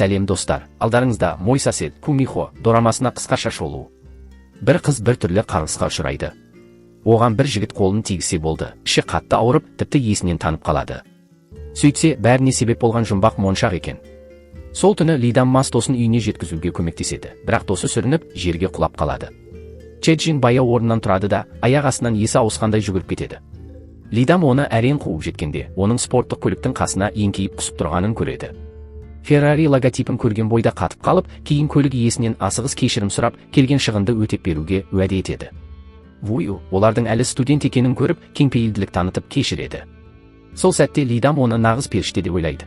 Сәлем достар, алдарыңызда Мой сосед Кумихо дорамасына қысқаша шолу. Бір қыз бір түрлі қарғысқа ұшырайды. Оған бір жігіт қолын тигізсе болды, іші қатты ауырып, тіпті есінен танып қалады. Сөйтсе, бәріне себеп болған жұмбақ моншақ екен. Сол түні Лидам мас досын үйіне жеткізуге көмектеседі, бірақ досы сүрініп, жерге құлап қалады. Чеджин баяу орнынан тұрады да, аяқ астынан есі ауысқандай жүгіріп кетеді. Лидам оны әрең қуып жеткенде, оның спорттық көліктің қасына еңкейіп құсып тұрғанын көреді. Феррари логотипін көрген бойда қатып қалып, кейін көлік иесінен асығыс кешірім сұрап, келген шығынды өтеп беруге уәде етеді. Вую, олардың әлі студент екенін көріп, кеңпейілділік танытып кешіреді. Сол сәтте Лидам оны нағыз періште деп ойлайды.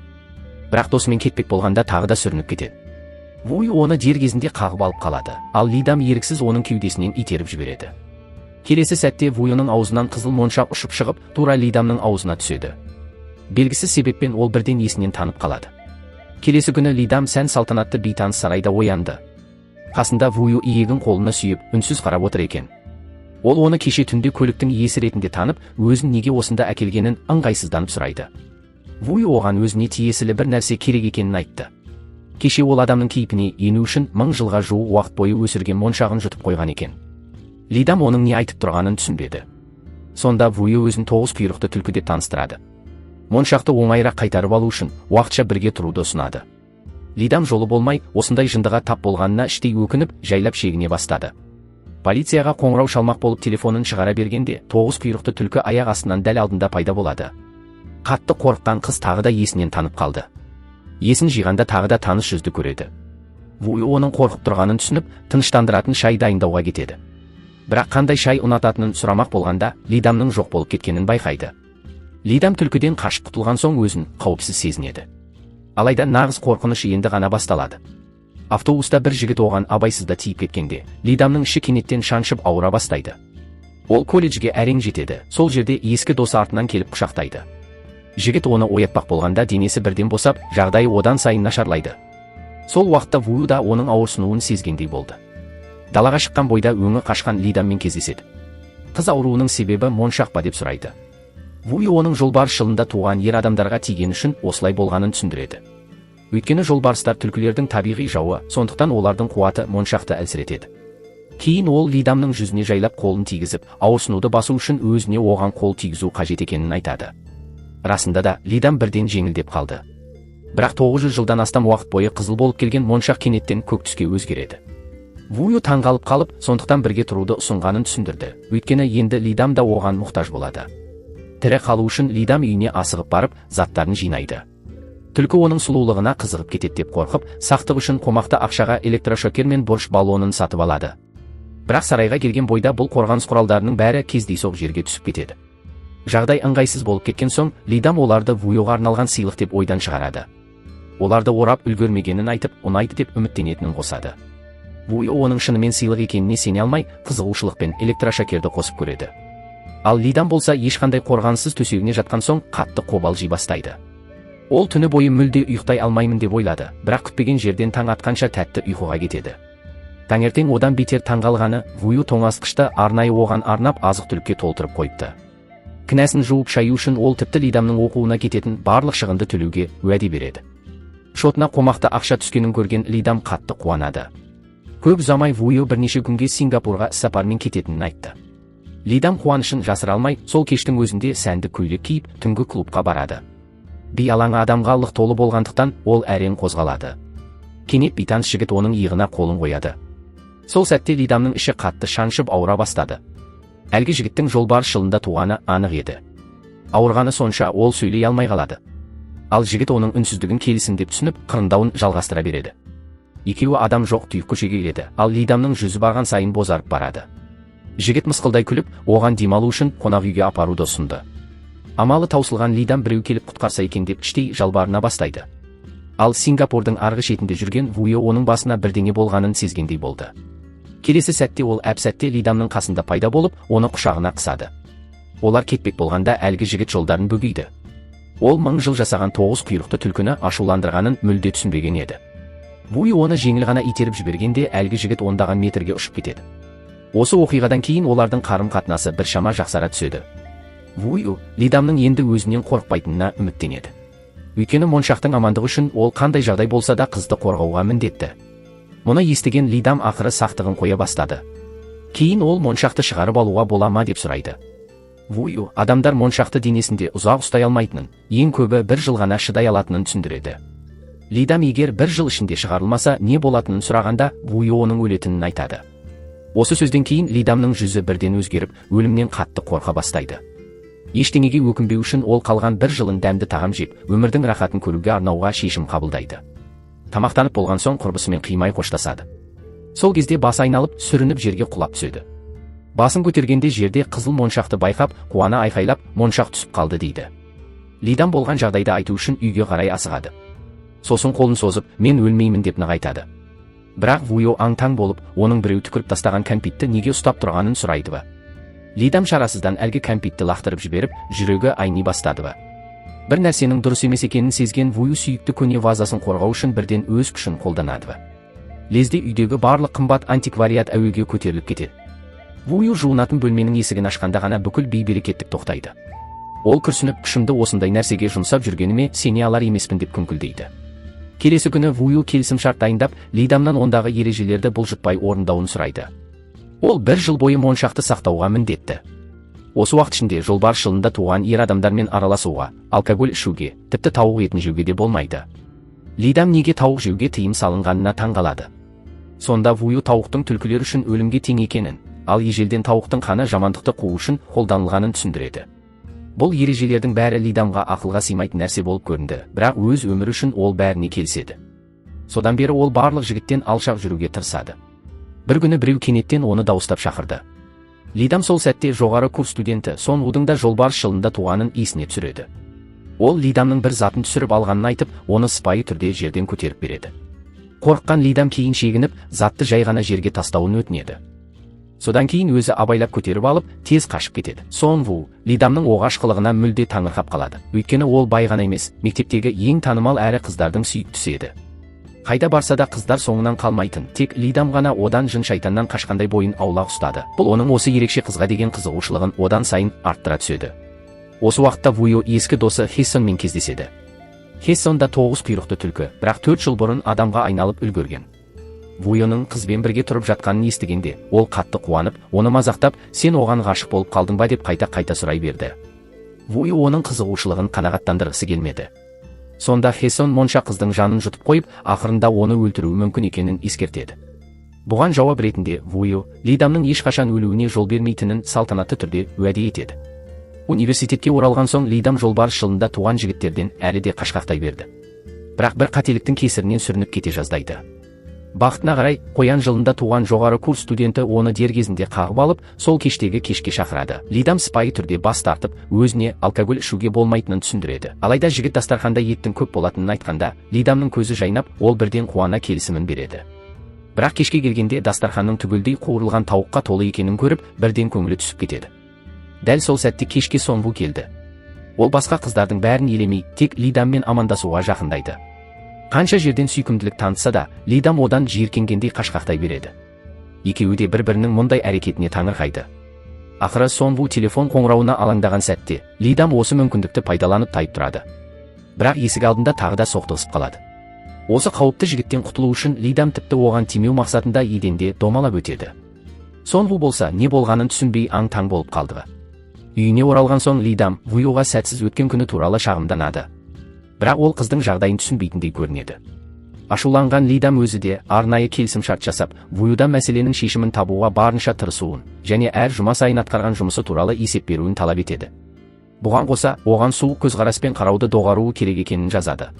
Бірақ досымен кетпек болғанда тағы да сүрініп кетеді. Вую оны дер кезінде қағып алып қалады, ал Лидам еріксіз оның кеудесінен итеріп жібереді. Келесі сәтте Вуюның аузынан қызыл моншақ ұшып шығып, тура Лидамның аузына түседі. Белгісіз себеппен ол бірден есінен танып қалады. Келесі күні Лидам сән салтанатты бейтаныс сарайда оянды. Қасында Вую иегін қолына сүйіп, үнсіз қарап отыр екен. Ол оны кеше түнде көліктің иесі ретінде танып, өзін неге осында әкелгенін ыңғайсызданып сұрайды. Вую оған өзіне тиесілі бір нәрсе керек екенін айтты. Кеше ол адамның кейпіне ену үшін 1000 жылға жуық уақыт бойы өсірген моншағын жұтып қойған екен. Лидам оның не айтып тұрғанын түсінбеді. Сонда Вую өзін 9 құйрықты түлкі деп таныстырады. Моншақты оңайырақ қайтарып алу үшін уақытша бірге тұруды ұсынады. Лидам жолы болмай, осындай жындыға тап болғанына іштей өкініп, жайлап шегіне бастады. Полицияға қоңырау шалмақ болып телефонын шығара бергенде, 9 құйрықты түлкі аяқ астынан дәл алдында пайда болады. Қатты қорыққан қыз тағы да есінен танып қалды. Есін жиғанда тағы да таныс жүзді көреді. Вую оның қорқып тұрғанын түсініп, тыныштандыратын шай дайындауға кетеді. Бірақ қандай шай ұнататынын сұрамақ болғанда, Лидамның жоқ болып кеткенін байқайды. Лидам түлкіден қашып құтылған соң өзін қауіпсіз сезінеді. Алайда нағыз қорқыныш енді ғана басталады. Автобуста бір жігіт оған абайсызда тиіп кеткенде, Лидамның іші кенеттен шаншып ауыра бастайды. Ол колледжге әрең жетеді, сол жерде ескі досы артынан келіп құшақтайды. Жігіт оны оятпақ болғанда денесі бірден босап, жағдайы одан сайын нашарлайды. Сол уақытта Вую да оның ауырсынуын сезгендей болды. Далаға шыққан бойда өңі қашқан Лидаммен кездеседі. Қыз ауруының себебі моншақ па деп сұрайды. Вую оның жолбарыс жылында туған ер адамдарға тиген үшін осылай болғанын түсіндіреді. Өйткені жолбарыстар түлкілердің табиғи жауы, сондықтан олардың қуаты моншақты әлсіретеді. Кейін ол Лидамның жүзіне жайлап қолын тигізіп, ауырсынуды басу үшін өзіне оған қол тигізу қажет екенін айтады. Расында да Лидам бірден жеңілдеп қалды. Бірақ 900 жылдан астам уақыт бойы қызыл болып келген моншақ кенеттен көк түске өзгереді. Вую таңғалып қалып, сондықтан бірге тұруды ұсынғанын түсіндірді. Өйткені енді Лидам да оған мұқтаж болады. Тірі қалу үшін Лидам үйіне асығып барып, заттарын жинайды. Түлкі оның сұлулығына қызығып кетеді деп қорқып, сақтық үшін қомақты ақшаға электрошокер мен борщ баллонын сатып алады. Бірақ сарайға келген бойда бұл қорғаныс құралдарының бәрі кездейсоқ жерге түсіп кетеді. Жағдай ыңғайсыз болып кеткен соң, Лидам оларды Вуюға арналған сыйлық деп ойдан шығарады. Оларды орап үлгермегенін айтып, ұнайды деп үміттенетінін қосады. Вую оның шынымен сыйлық екеніне сене алмай, қызығушылықпен электрошокерді қосып көреді. Ал Лидам болса ешқандай қорғансыз төсегіне жатқан соң қатты қобалжи бастайды. Ол түні бойы мүлде ұйықтай алмаймын деп ойлады, бірақ күтпеген жерден таң атқанша тәтті ұйқыға кетеді. Таңертең одан бетер таңғалғаны, Вую тоңазытқышты арнайы оған арнап азық-түлікке толтырып қойыпты. Кінәсін жуып шаю үшін ол тіпті Лидамның оқуына кететін барлық шығынды төлеуге уәде береді. Шотына қомақты ақша түскенін көрген Лидам қатты қуанады. Көп ұзамай Вую бірнеше күнге Сингапурға іссапармен кететінін айтты. Лидам қуанышын жасыра алмай, сол кештің өзінде сәнді көйлек киіп, түнгі клубқа барады. Би алаңы адамға лық толы болғандықтан, ол әрең қозғалады. Кенет бейтаныс жігіт оның иығына қолын қояды. Сол сәтте Лидамның іші қатты шаншып ауыра бастады. Әлгі жігіттің жолбарыс жылында туғаны анық еді. Ауырғаны сонша ол сөйлей алмай қалады. Ал жігіт оның үнсіздігін келісім деп түсініп, қырындауын жалғастыра береді. Екеуі адам жоқ тұйық көшеге келеді, ал Лидамның жүзі барған сайын бозарып барады. Жігіт мысқылдай күліп, оған демалу үшін қонақ үйге апаруды ұсынды. Амалы таусылған Лидам біреу келіп құтқарса екен деп іштей жалбарына бастайды. Ал Сингапурдың арғы шетінде жүрген Вую оның басына бірдеңе болғанын сезгендей болды. Келесі сәтте ол әп-сәтте Лидамның қасында пайда болып, оны құшағына қысады. Олар кетпек болғанда әлгі жігіт жолдарын бөгейді. Ол 1000 жыл жасаған 9 құйрықты түлкіні ашуландырғанын мүлде түсінбеген еді. Вую оны жеңіл ғана итеріп жібергенде әлгі жігіт ондаған метрге ұшып кетеді. Осы оқиғадан кейін олардың қарым-қатынасы біршама жақсара түседі. Вую Лидамның енді өзінен қорықпайтынына үміттенеді. Өйткені моншақтың амандығы үшін ол қандай жағдай болса да қызды қорғауға міндетті. Мұны естіген Лидам ақыры сақтығын қоя бастады. Кейін ол моншақты шығарып алуға бола ма деп сұрайды. Вую адамдар моншақты денесінде ұзақ ұстай алмайтынын, ең көбі 1 жыл ғана шыдай алатынын түсіндіреді. Лидам егер 1 жыл ішінде шығарылмаса не болатынын сұрағанда, Вую оның өлетінін айтады. Осы сөзден кейін Лидамның жүзі бірден өзгеріп, өлімнен қатты қорқа бастайды. Ештеңеге өкінбеу үшін ол қалған 1 жылын дәмді тағам жеп, өмірдің рахатын көруге арнауға шешім қабылдайды. Тамақтанып болған соң құрбысымен қимай қоштасады. Сол кезде басы айналып, сүрініп жерге құлап түседі. Басын көтергенде жерде қызыл моншақты байқап, қуана айқайлап, моншақ түсіп қалды дейді. Лидам болған жағдайды айту үшін үйге қарай асығады. Сосын қолын созып, мен өлмеймін деп нығайтады. Бірақ Вую аң-таң болып, оның біреу түкіріп тастаған кәмпитті неге ұстап тұрғанын сұрайды. Лидам шарасыздан әлгі кәмпитті лақтырып жіберіп, жүрегі айни бастады. Бір нәрсенің дұрыс емес екенін сезген Вую сүйікті көне вазасын қорғау үшін бірден өз күшін қолданады. Лезде үйдегі барлық қымбат антиквариат әуеге көтеріліп кетеді. Вую жуынатын бөлменің есігін ашқанда ғана бүкіл бей-берекеттік тоқтайды. Ол күрсініп, күшімді осындай нәрсеге жұмсап жүргеніме сене алар емеспін деп күңкілдейді. Келесі күні Вую келісімшарт дайындап, Лидамнан ондағы ережелерді бұлжытпай орындауын сұрайды. Ол 1 жыл бойы моншақты сақтауға міндетті. Осы уақыт ішінде жолбарыс жылында туған ер адамдармен араласуға, алкоголь ішуге, тіпті тауық етін жеуге де болмайды. Лидам неге тауық жеуге тыйым салынғанына таңғалады. Сонда Вую тауықтың түлкілер үшін өлімге тең екенін, ал ежелден тауықтың қаны жамандықты қуу үшін қолданылғанын түсіндіреді. Бұл ережелердің бәрі Лидамға ақылға сыймайтын нәрсе болып көрінді, бірақ өз өмірі үшін ол бәріне келіседі. Содан бері ол барлық жігіттен алшақ жүруге тырысады. Бір күні біреу кенеттен оны дауыстап шақырды. Лидам сол сәтте жоғары курс студенті Сон Удың да жолбарыс жылында туғанын есіне түсіреді. Ол Лидамның бір затын түсіріп алғанын айтып, оны сыпайы түрде жерден көтеріп береді. Қорыққан Лидам кейін шегініп, затты жай ғана жерге тастауын өтінеді. Содан кейін өзі абайлап көтеріп алып, тез қашып кетеді. Сон Ву Лидамның оғаш қылығына мүлде таңырқап қалады. Өйткені ол бай ғана емес, мектептегі ең танымал әрі қыздардың сүйіктісі еді. Қайда барса да қыздар соңынан қалмайтын, тек Лидам ғана одан жын шайтаннан қашқандай бойын аулақ ұстады. Бұл оның осы ерекше қызға деген қызығушылығын одан сайын арттыра түседі. Осы уақытта Вую ескі досы Хессонмен кездеседі. Хессон да 9 құйрықты түлкі, бірақ 4 жыл бұрын адамға айналып үлгерген. Вуюның қызбен бірге тұрып жатқанын естігенде, ол қатты қуанып, оны мазақтап, сен оған ғашық болып қалдың ба деп қайта сұрай берді. Вую оның қызығушылығын қанағаттандырғысы келмеді. Сонда Хессон монша қыздың жанын жұтып қойып, ақырында оны өлтіруі мүмкін екенін ескертеді. Бұған жауап ретінде Вую Лидамның ешқашан өлуіне жол бермейтінін салтанатты түрде уәде етеді. Университетке оралған соң Лидам жолбарыс жылында туған жігіттерден әлі де қашқақтай берді. Бірақ бір қателіктің кесірінен сүрініп кете жаздайды. Бақытына қарай, қоян жылында туған жоғары курс студенті оны дер кезінде қағып алып, сол кештегі кешке шақырады. Лидам сыпайы түрде бас тартып, өзіне алкоголь ішуге болмайтынын түсіндіреді. Алайда жігіт дастарханда еттің көп болатынын айтқанда, Лидамның көзі жайнап, ол бірден қуана келісімін береді. Бірақ кешке келгенде дастарханның түгелдей қуырылған тауыққа толы екенін көріп, бірден көңілі түсіп кетеді. Дәл сол сәтте кешке Сон Ву келді. Ол басқа қыздардың бәрін елемей, тек Лидаммен амандасуға жақындайды. Қанша жерден сүйкімділік танытса да, Лидам одан жиіркенгендей қашқақтай береді. Екеуі де бір-бірінің мұндай әрекетіне таңырқайды. Ақыры Сон Ву телефон қоңырауына алаңдаған сәтте, Лидам осы мүмкіндікті пайдаланып тайып тұрады. Бірақ есік алдында тағы да соқтығысып қалады. Осы қауіпті жігіттен құтылу үшін Лидам тіпті оған тимеу мақсатында еденде домалап өтеді. Сон Ву болса не болғанын түсінбей аң-таң болып қалды. Үйіне оралған соң Лидам Вуюға сәтсіз өткен күні туралы шағымданады. Бірақ ол қыздың жағдайын түсінбейтіндей көрінеді. Ашуланған Лидам өзі де арнайы келісімшарт жасап, Вуюдан мәселенің шешімін табуға барынша тырысуын және әр жұма сайын атқарған жұмысы туралы есеп беруін талап етеді. Бұған қоса, оған суық көзқараспен қарауды доғаруы керек екенін жазады.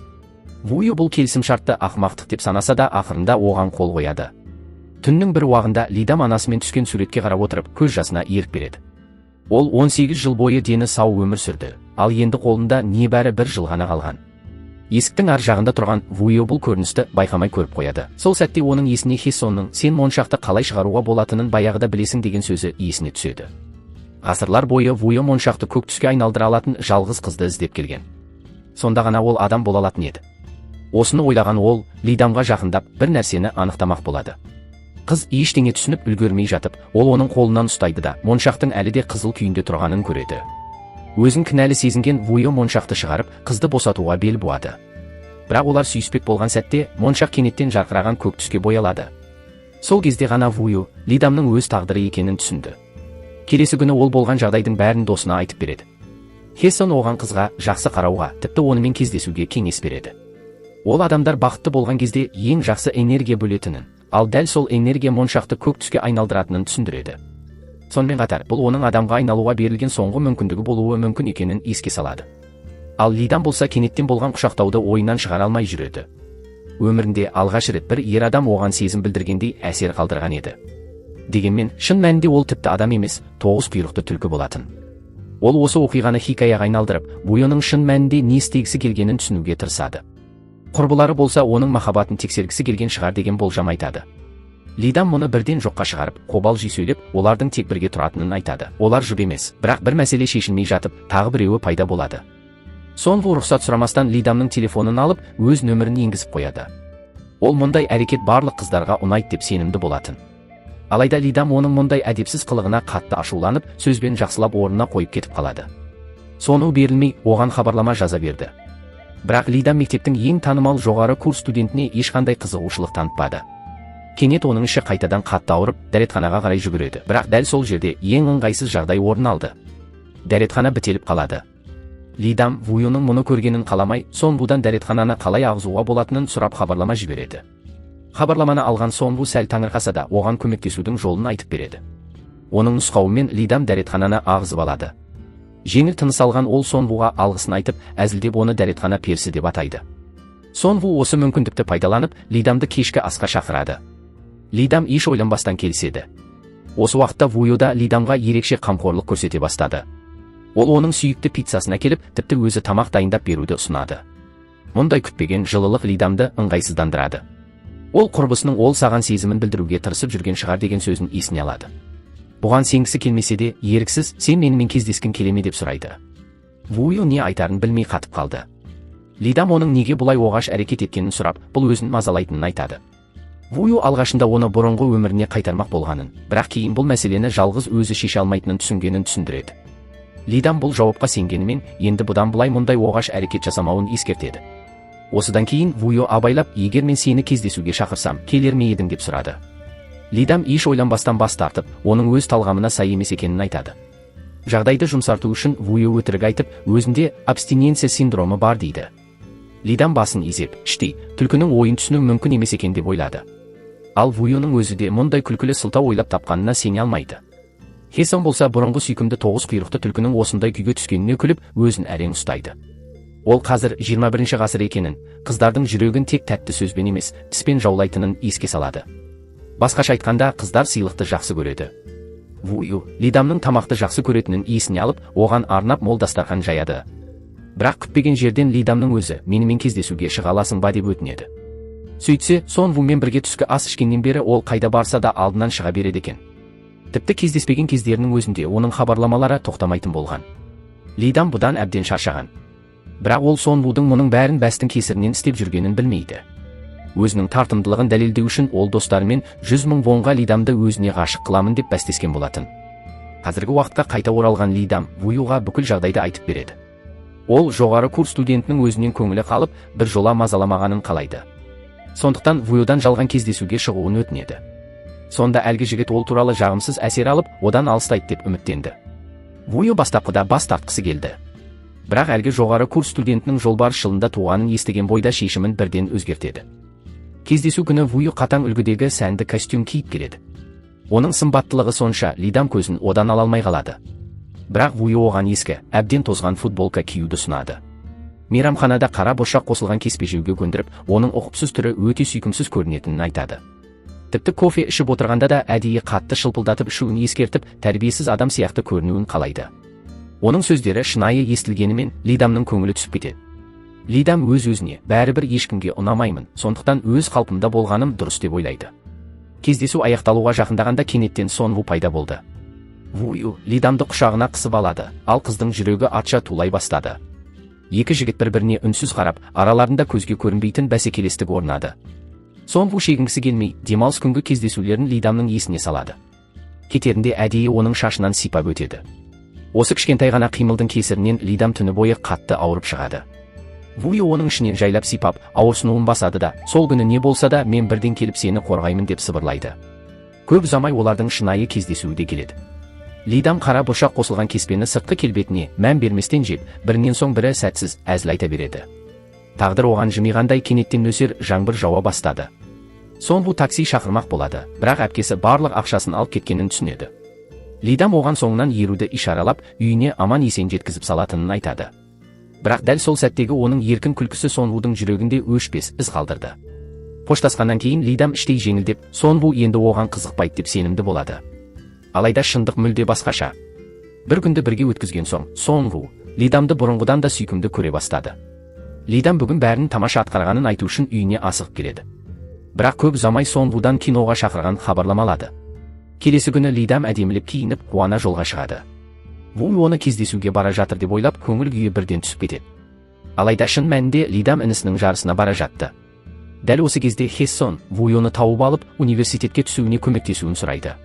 Вую бұл келісімшартты ақымақтық деп санаса да ақырында оған қол қояды. Түннің бір уағында Лидам анасымен түскен суретке қарап отырып, көз жасына ерік береді. Ол 18 жыл бойы дені сау өмір сүрді, ал енді қолында небәрі 1 жыл ғана қалған. Есіктің ар жағында тұрған Вую бұл көріністі байқамай көріп қояды. Сол сәтте оның есіне Хессонның сен моншақты қалай шығаруға болатынын баяғыда білесің деген сөзі есіне түседі. Ғасырлар бойы Вую моншақты көк түске айналдыра алатын жалғыз қызды іздеп келген. Сонда ғана ол адам бола алатын еді. Осыны ойлаған ол Лидамға жақындап бір нәрсені анықтамақ болады. Қыз ештеңе түсініп үлгермей жатып, ол оның қолынан ұстайды да, моншақтың әлі де қызыл күйінде тұрғанын көреді. Өзін кінәлі сезінген Вуйо моншақты шығарып, қызды босатуға бел буады. Бірақ олар сүйіспек болған сәтте, моншақ кенеттен жарқыраған көк түске боялады. Сол кезде ғана Вуйо Лидамның өз тағдыры екенін түсінді. Келесі күні ол болған жағдайдың бәрін досына айтып береді. Хесон оған қызға жақсы қарауға, тіпті онымен кездесуге кеңес береді. Ол адамдар бақытты болған кезде ең жақсы энергия бөлетінін, ал дәл сол энергия моншақты көк түске айналдыратынын түсіндіреді. Сонымен қатар, бұл оның адамға айналуға берілген соңғы мүмкіндігі болуы мүмкін екенін еске салады. Ал Лидам болса кенеттен болған құшақтауды ойынан шығара алмай жүреді. Өмірінде алғаш рет бір ер адам оған сезім білдіргендей әсер қалдырған еді. Дегенмен, шын мәнінде ол тіпті адам емес, 9 құйрықты түлкі болатын. Ол осы оқиғаны хикаяға айналдырып, Вуйоның шын мәнінде не істегісі келгенін түсінуге тырысады. Құрбылары болса оның махаббатын тексергісі келген шығар деген болжам айтады. Лидам мұны бірден жоққа шығарып, қобалжи сөйлеп, олардың тек бірге тұратынын айтады. Олар жұп емес, бірақ бір мәселе шешілмей жатып, тағы біреуі пайда болады. Сонву рұқсат сұрамастан Лидамның телефонын алып, өз нөмірін енгізіп қояды. Ол мұндай әрекет барлық қыздарға ұнайды деп сенімді болатын. Алайда Лидам оның мұндай әдепсіз қылығына қатты ашуланып, сөзбен жақсылап орнына қойып кетіп қалады. Соны берілмей, оған хабарлама жаза берді. Бірақ Лидам мектептің ең танымал жоғары курс студентіне ешқандай қызығушылық танытпады. Кенет оның іші қайтадан қатты ауырып, дәретханаға қарай жүгіреді. Бірақ дәл сол жерде ең ыңғайсыз жағдай орын алды. Дәретхана бітеліп қалады. Лидам Вуйоның мұны көргенін қаламай, Сонвудан дәретхананы қалай ағызуға болатынын сұрап хабарлама жібереді. Хабарламаны алған Сонву сәл таңырқаса да, оған көмектесудің жолын айтып береді. Оның нұсқауымен Лидам дәретхананы ағызып алады. Жеңіл тыныс алған ол Сонвуға алғысын айтып, әзілдеп оны дәретхана перісі деп атайды. Сонву осы мүмкіндікті пайдаланып, Лидамды кешкі асқа шақырады. Лидам еш ойланбастан келіседі. Осы уақытта Вуйо да Лидамға ерекше қамқорлық көрсете бастады. Ол оның сүйікті пиццасын әкеліп, тіпті өзі тамақ дайындап беруді ұсынады. Мұндай күтпеген жылылық Лидамды ыңғайсыздандырады. Ол құрбысының ол саған сезімін білдіруге тырысып жүрген шығар деген сөзін есіне алады. Бұған сенгісі келмесе де, еріксіз, сен менімен кездескің келе ме деп сұрайды. Вуйо не айтарын білмей қатып қалды. Лидам оның неге бұлай оғаш әрекет еткенін сұрап, бұл өзін мазалайтынын айтады. Вуйо алғашында оны бұрынғы өміріне қайтармақ болғанын, бірақ кейін бұл мәселені жалғыз өзі шеше алмайтынын түсінгенін түсіндіреді. Лидам бұл жауапқа сенгенімен, енді бұдан бұлай мұндай оғаш әрекет жасамауын ескертеді. Осыдан кейін Вуйо абайлап, егер мен сені кездесуге шақырсам, келер ме едің деп сұрады. Лидам еш ойланбастан бас тартып, оның өз талғамына сай емес екенін айтады. Жағдайды жұмсарту үшін Вуйо өтірік айтып, өзінде абстиненция синдромы бар дейді. Лидам басын изеп, іштей, түлкінің ойын түсіну мүмкін емес екен деп ойлады. Ал Вуйоның өзі де мұндай күлкілі сылтау ойлап тапқанына сене алмайды. Хесон болса бұрынғы сүйкімді 9 құйрықты түлкінің осындай күйге түскеніне күліп, өзін әрең ұстайды. Ол қазір 21 ғасыр екенін, қыздардың жүрегін тек тәтті сөзбен емес, тіспен жаулайтынын еске салады. Басқаша айтқанда, қыздар сыйлықты жақсы көреді. Вуйо Лидамның тамақты жақсы көретінін есіне алып, оған арнап мол дастархан жаяды. Бірақ күтпеген жерден Лидамның өзі менімен кездесуге шыға аласың ба деп өтінеді. Сөйтсе, Сонвумен бірге түскі ас ішкеннен бері ол қайда барса да алдынан шыға береді екен. Тіпті кездеспеген кездерінің өзінде оның хабарламалары тоқтамайтын болған. Лидам бұдан әбден шаршаған. Бірақ ол Сонвудың мұның бәрін бәстің кесірінен істеп жүргенін білмейді. Өзінің тартымдылығын дәлелдеу үшін ол достарымен 100 000 вонға Лидамды өзіне ғашық қыламын деп бәстескен болатын. Қазіргі уақытқа қайта оралған Лидам Вуйоға бүкіл жағдайды айтып береді. Ол жоғары курс студентінің өзінен көңілі қалып, бір жола мазаламағанын қалайды. Сондықтан Вуйодан жалған кездесуге шығуын өтінеді. Сонда әлгі жігіт ол туралы жағымсыз әсер алып, одан алыстайды деп үміттенді. Вуйо бастапқыда бас тартқысы келді. Бірақ әлгі жоғары курс студентінің жолбарыс жылында туғанын естіген бойда шешімін бірден өзгертеді. Кездесу күні Вуйо қатаң үлгідегі сәнді костюм киіп келеді. Оның сымбаттылығы сонша Лидам көзін одан ала алмай қалады. Бірақ Вуйо оған ескі, әбден тозған футболка киюді ұсынады. Мейрамханада қара бұршақ қосылған кеспе жеуге көндіріп, оның ұқыпсыз түрі өте сүйкімсіз көрінетінін айтады. Тіпті кофе ішіп отырғанда да әдейі қатты шылпылдатып ішуін ескертіп, тәрбиесіз адам сияқты көрінуін қалайды. Оның сөздері шынайы естілгенімен Лидамның көңілі түсіп кетеді. Лидам өз-өзіне, бәрібір ешкімге ұнамаймын, сондықтан өз қалпымда болғаным дұрыс деп ойлайды. Кездесу аяқталуға жақындағанда кенеттен Сонву пайда болды. Вуйо Лидамды құшағына қысып алады, ал қыздың жүрегі атша тулай бастады. Екі жігіт бір-біріне үнсіз қарап, араларында көзге көрінбейтін бәсекелестік орнады. Сонву шегінгісі келмей, демалыс күнгі кездесулерін Лидамның есіне салады. Кетерінде әдейі оның шашынан сипап өтеді. Осы кішкентай ғана қимылдың кесірінен Лидам түні бойы қатты ауырып шығады. Вуйо оның ішінен жайлап сипап, ауырсынуын басады да, сол күні не болса да мен бірден келіп сені қорғаймын деп сыбырлайды. Көп ұзамай олардың шынайы кездесуі де келеді. Лидам қара бұршақ қосылған кеспені сыртқы келбетіне мән берместен жеп, бірінен соң бірі сәтсіз әзіл айта береді. Тағдыр оған жымиғандай кенеттен нөсер жаңбыр жауа бастады. Сонву такси шақырмақ болады, бірақ әпкесі барлық ақшасын алып кеткенін түсінеді. Лидам оған соңынан еруді ишаралап, үйіне аман есен жеткізіп салатынын айтады. Бірақ дәл сол сәттегі оның еркін күлкісі Сонвудың жүрегінде өшпес із қалдырды. Қоштасқаннан кейін Лидам іштей жеңілдеп, Сонву енді оған қызықпайды деп сенімді болады. Алайда шындық мүлде басқаша. Бір күнді бірге өткізген соң, Сонву Лидамды бұрынғыдан да сүйкімді көре бастады. Лидам бүгін бәрін тамаша атқарғанын айту үшін үйіне асығып келеді. Бірақ көп ұзамай Сонвудан киноға шақырған хабарламалады. Келесі күні Лидам әдемілеп киініп, қуана жолға шығады. Вуй оны кездесуге бара жатыр деп ойлап, көңіл күйі бірден түсіп кетеді. Алайда шын мәнінде Лидам інісінің жарысына бара жатты. Дәл осы кезде Хессон Вуй оны тауып алып, университетке түсуіне көмектесуін сұрайды.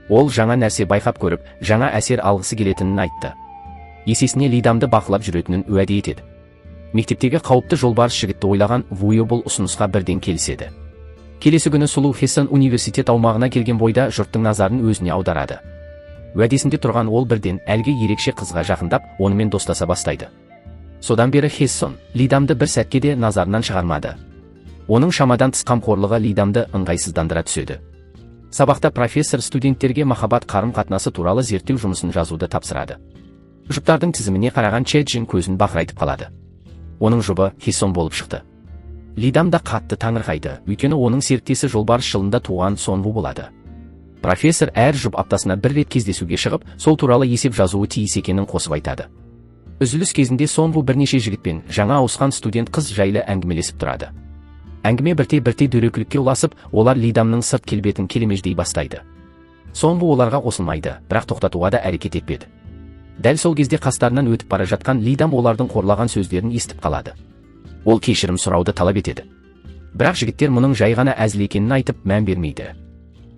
Ол жаңа нәрсе байқап көріп, жаңа әсер алғысы келетінін айтты. Есесіне Лидамды бақылап жүретінін уәде етеді. Мектептегі қауіпті жолбарыс жігітті ойлаған Вуй бұл ұсынысқа бірден келіседі. Келесі күні сұлу Хессон университет аумағына келген бойда жұрттың назарын өзіне аударады. Уәдесінде тұрған ол бірден әлгі ерекше қызға жақындап, онымен достаса бастайды. Содан бері Хессон Лидамды бір сәтке де назарынан шығармады. Оның шамадан тыс қамқорлығы Лидамды ыңғайсыздандыра түседі. Сабақта профессор студенттерге махаббат қарым-қатынасы туралы зерттеу жұмысын жазуды тапсырады. Жұптардың тізіміне қараған Чеджин көзін бақырайтып қалады. Оның жұбы Хессон болып шықты. Лидам да қатты таңырқайды, өйткені оның серіктесі жолбарыс жылында туған Сонву болады. Профессор әр жұп аптасына бір рет кездесуге шығып, сол туралы есеп жазуы тиіс екенін қосып айтады. Үзіліс кезінде Сонву бірнеше жігітпен жаңа ауысқан студент қыз жайлы әңгімелесіп тұрады. Әңгіме бірте-бірте дөрекілікке ұласып, олар Лидамның сырт келбетін келемеждей бастайды. Сонву оларға қосылмайды, бірақ тоқтатуға да әрекет етпеді. Дәл сол кезде қастарынан өтіп бара жатқан Лидам олардың қорлаған сөздерін естіп қалады. Ол кешірім сұрауды талап етеді. Бірақ жігіттер мұның жай ғана әзіл екенін айтып мән бермейді.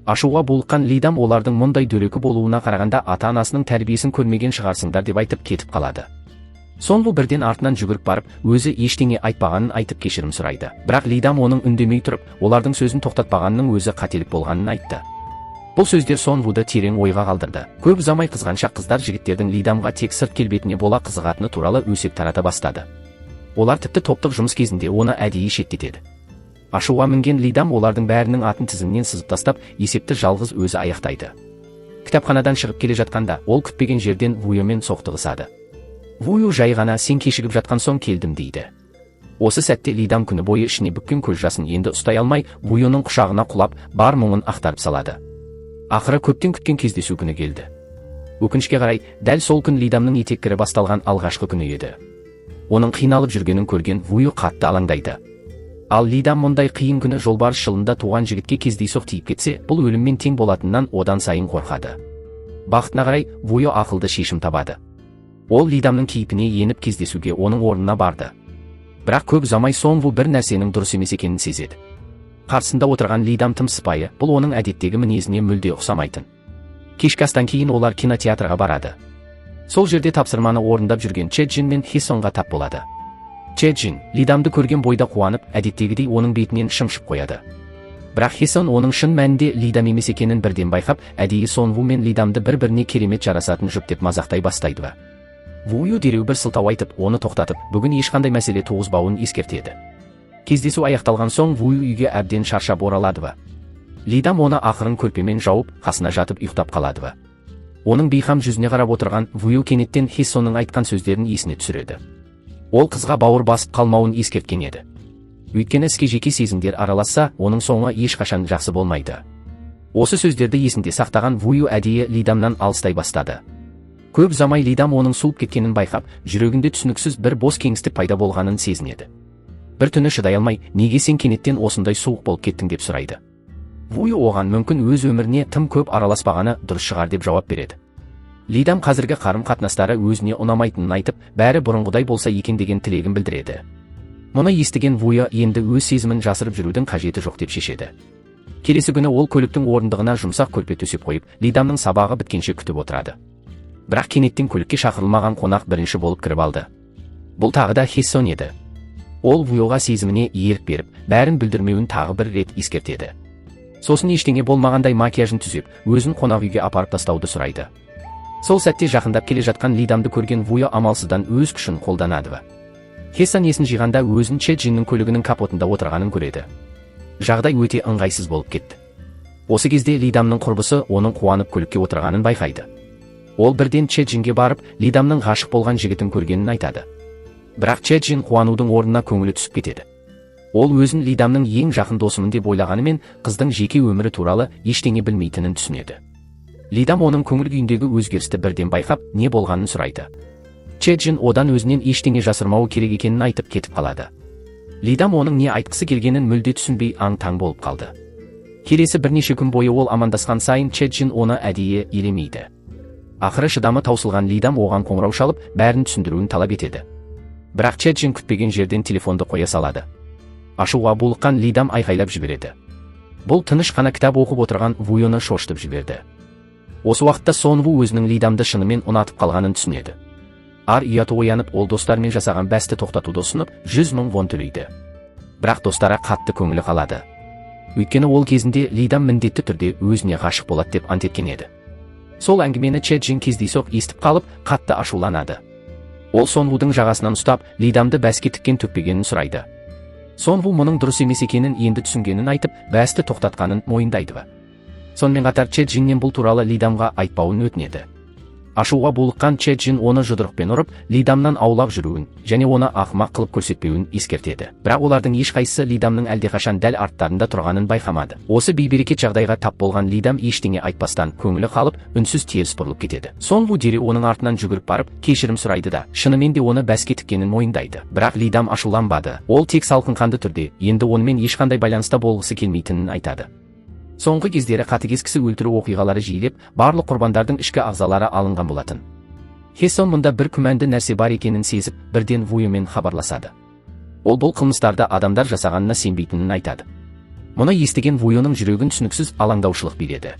Ашуға булыққан Лидам олардың мұндай дөрекі болуына қарағанда ата-анасының тәрбиесін көрмеген шығарсыңдар деп айтып кетіп қалады. Сонву бірден артынан жүгіріп барып, өзі ештеңе айтпағанын айтып кешірім сұрайды. Бірақ Лидам оның үндемей тұрып, олардың сөзін тоқтатпағанның өзі қателік болғанын айтты. Бұл сөздер Сонвуды терең ойға қалдырды. Көп ұзамай қызғаншақ қыздар жігіттердің Лидамға тек сырт келбетіне бола қызығатыны туралы өсек тарата бастады. Олар тіпті топтық жұмыс кезінде оны әдейі шеттетеді. Ашуға мінген Лидам олардың бәрінің атын тізімнен сызып тастап, есепті жалғыз өзі аяқтайды. Кітапханадан шығып келе жатқанда, ол күтпеген жерден Вуйомен соқтығысады. Вуйо жай ғана сен кешігіп жатқан соң келдім дейді. Осы сәтте Лидам күні бойы ішіне бүккен көз жасын енді ұстай алмай, Вуйоның құшағына құлап, бар мұңын ақтарып салады. Ақыры көптен күткен кездесу күні келді. Өкінішке қарай, дәл сол күн Лидамның етеккірі басталған алғашқы күні еді. Оның қиналып жүргенін көрген Вуйо қатты алаңдайды. Ал Лидам мұндай қиын күні жолбарыс жылында туған жігітке кездейсоқ тиіп кетсе, бұл өліммен тең болатыннан одан сайын қорқады. Бақытына қарай, Вуйо ақылды шешім табады. Ол Лидамның кейпіне еніп кездесуге оның орнына барды. Бірақ көп ұзамай Сонву бір нәрсенің дұрыс емес екенін сезеді. Қарсында отырған Лидам тым сыпайы, бұл оның әдеттегі мінезіне мүлде ұқсамайтын. Кешкі астан кейін олар кинотеатрға барады. Сол жерде тапсырманы орындап жүрген Чеджин мен Хессонға тап болады. Чеджин Лидамды көрген бойда қуанып, әдеттегідей оның бетінен шымшып қояды. Бірақ Хессон оның шын мәнінде Лидам емес екенін бірден байқап, әдейі Сонву мен Лидамды бір-біріне керемет жарасатын жұп деп мазақтай бастайды. Вуйо дереу бір сылтау айтып, оны тоқтатып, бүгін ешқандай мәселе туғызбауын ескертеді. Кездесу аяқталған соң Вуйо үйге әбден шаршап оралады. Лидам оны ақырын көрпемен жауып, қасына жатып ұйықтап қалады. Оның бейқам жүзіне қарап отырған Вуйо кенеттен Хессонның айтқан сөздерін есіне түсіреді. Ол қызға бауыр басып қалмауын ескерткен еді. Өйткені іске жеке сезімдер араласса, оның соңы ешқашан жақсы болмайды. Осы сөздерді есінде сақтаған Вуйо әдейі Лидамнан алыстай бастады. Көп ұзамай Лидам оның суып кеткенін байқап, жүрегінде түсініксіз бір бос кеңістік пайда болғанын сезінеді. Бір түні шыдай алмай, неге сен кенеттен осындай суық болып кеттің деп сұрайды. Вуйо оған мүмкін өз өміріне тым көп араласпағаны дұрыс шығар деп жауап береді. Лидам қазіргі қарым-қатынастары өзіне ұнамайтынын айтып, бәрі бұрынғыдай болса екен деген тілегін білдіреді. Мұны естіген Вуйо енді өз сезімін жасырып жүрудің қажеті жоқ деп шешеді. Келесі күні ол көліктің орындығына жұмсақ көрпе төсеп қойып, Лидамның сабағы біткенше күтіп отырады. Бірақ кенеттен көлікке шақырылмаған қонақ бірінші болып кіріп алды. Бұл тағы да Хессон еді. Ол Вуйоға сезіміне ерік беріп, бәрін білдірмеуін тағы бір рет ескертеді. Сосын ештеңе болмағандай макияжын түзеп, өзін қонақ үйге апарып тастауды сұрайды. Сол сәтте жақындап келе жатқан Лидамды көрген Вуйо амалсыздан өз күшін қолданады. Хессон есін жиғанда өзін Чеджиннің көлігінің капотында отырғанын көреді. Жағдай өте ыңғайсыз болып кетті. Осы кезде Лидамның құрбысы оның қуанып көлікке отырғанын байқайды. Ол бірден Чеджинге барып, Лидамның ғашық болған жігітін көргенін айтады. Бірақ Чеджин қуанудың орнына көңілі түсіп кетеді. Ол өзін Лидамның ең жақын досымын деп ойлағанымен, қыздың жеке өмірі туралы ештеңе білмейтінін түсінеді. Лидам оның көңіл күйіндегі өзгерісті бірден байқап, не болғанын сұрайды. Чеджин одан өзінен ештеңе жасырмауы керек екенін айтып кетіп қалады. Лидам оның не айтқысы келгенін мүлде түсінбей аң-таң болып қалды. Келесі бірнеше күн бойы ол амандасқан сайын Чеджин оны әдейі елемейді. Ақыры шыдамы таусылған Лидам оған қоңырау шалып, бәрін түсіндіруін талап етеді. Бірақ Чеджин күтпеген жерден телефонды қоя салады. Ашуға булыққан Лидам айқайлап жібереді. Бұл тыныш қана кітап оқып отырған Вуйоны шошытып жіберді. Осы уақытта Сонву өзінің Лидамды шынымен ұнатып қалғанын түсінеді. Ар ұяты оянып, ол достармен жасаған бәсті тоқтатуды ұсынып, 100 000 вон төлейді. Бірақ достары қатты көңілі қалады. Өйткені ол кезінде Лидам міндетті түрде өзіне ғашық болады деп ант еткен еді. Сол әңгімені Чеджин кездейсоқ естіп қалып, қатты ашуланады. Ол Сонвудың жағасынан ұстап, Лидамды бәске тіккен төкпегенін сұрайды. Сонву мұның дұрыс емес екенін енді түсінгенін айтып, бәсті тоқтатқанын мойындайды. Сонымен қатар Чеджиннен бұл туралы Лидамға айтпауын өтінеді. Ашуға булыққан Чеджин оны жұдырықпен ұрып, Лидамнан аулақ жүруін және оны ақымақ қылып көрсетпеуін ескертеді. Бірақ олардың ешқайсысы Лидамның әлдеқашан дәл арттарында тұрғанын байқамады. Осы бейберекет жағдайға тап болған Лидам ештеңе айтпастан көңілі қалып, үнсіз теріс бұрылып кетеді. Сонву дереу оның артынан жүгіріп барып, кешірім сұрайды да, шынымен де оны бәске тіккенін мойындайды. Бірақ Лидам ашуланбады. Ол тек салқынқанды түрде, енді онымен ешқандай байланыста болғысы келмейтінін айтады. Соңғы кездері қатыгез кісі өлтіру оқиғалары жиілеп, барлық құрбандардың ішкі ағзалары алынған болатын. Хессон мұнда бір күмәнді нәрсе бар екенін сезіп, бірден Вуйомен хабарласады. Ол бұл қылмыстарды адамдар жасағанына сенбейтінін айтады. Мұны естіген Вуйоның жүрегін түсініксіз алаңдаушылық береді.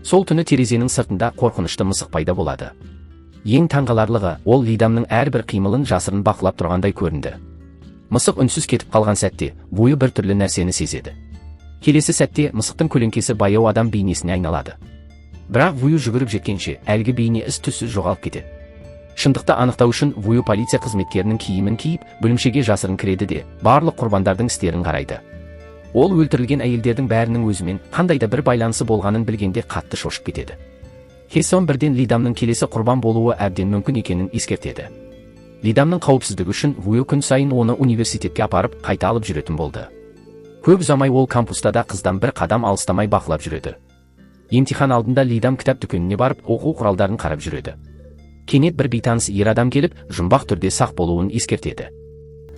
Сол түні терезенің сыртында қорқынышты мысық пайда болады. Ең таңғаларлығы, ол Лидамның әрбір қимылын жасырын бақылап тұрғандай көрінді. Мысық үнсіз кетіп қалған сәтте, Вуйо бір түрлі нәрсені сезеді. Келесі сәтте мысықтың көлеңкесі баяу адам бейнесіне айналады. Бірақ Вуйо жүгіріп жеткенше, әлгі бейне із-түссіз жоғалып кетеді. Шындықты анықтау үшін Вуйо полиция қызметкерінің киімін киіп, бөлімшеге жасырын кіреді де, барлық құрбандардың істерін қарайды. Ол өлтірілген әйелдердің бәрінің өзімен қандай да бір байланысы болғанын білгенде қатты шошып кетеді. Хессон бірден Лидамның келесі құрбан болуы әбден мүмкін екенін ескертеді. Лидамның қауіпсіздігі үшін Вуйо күн сайын оны университетке апарып, қайта алып жүретін болды. Көп ұзамай ол кампуста да қыздан бір қадам алыстамай бақылап жүреді. Емтихан алдында Лидам кітап дүкеніне барып, оқу құралдарын қарап жүреді. Кенет бір бейтаныс ер адам келіп, жұмбақ түрде сақ болуын ескертеді.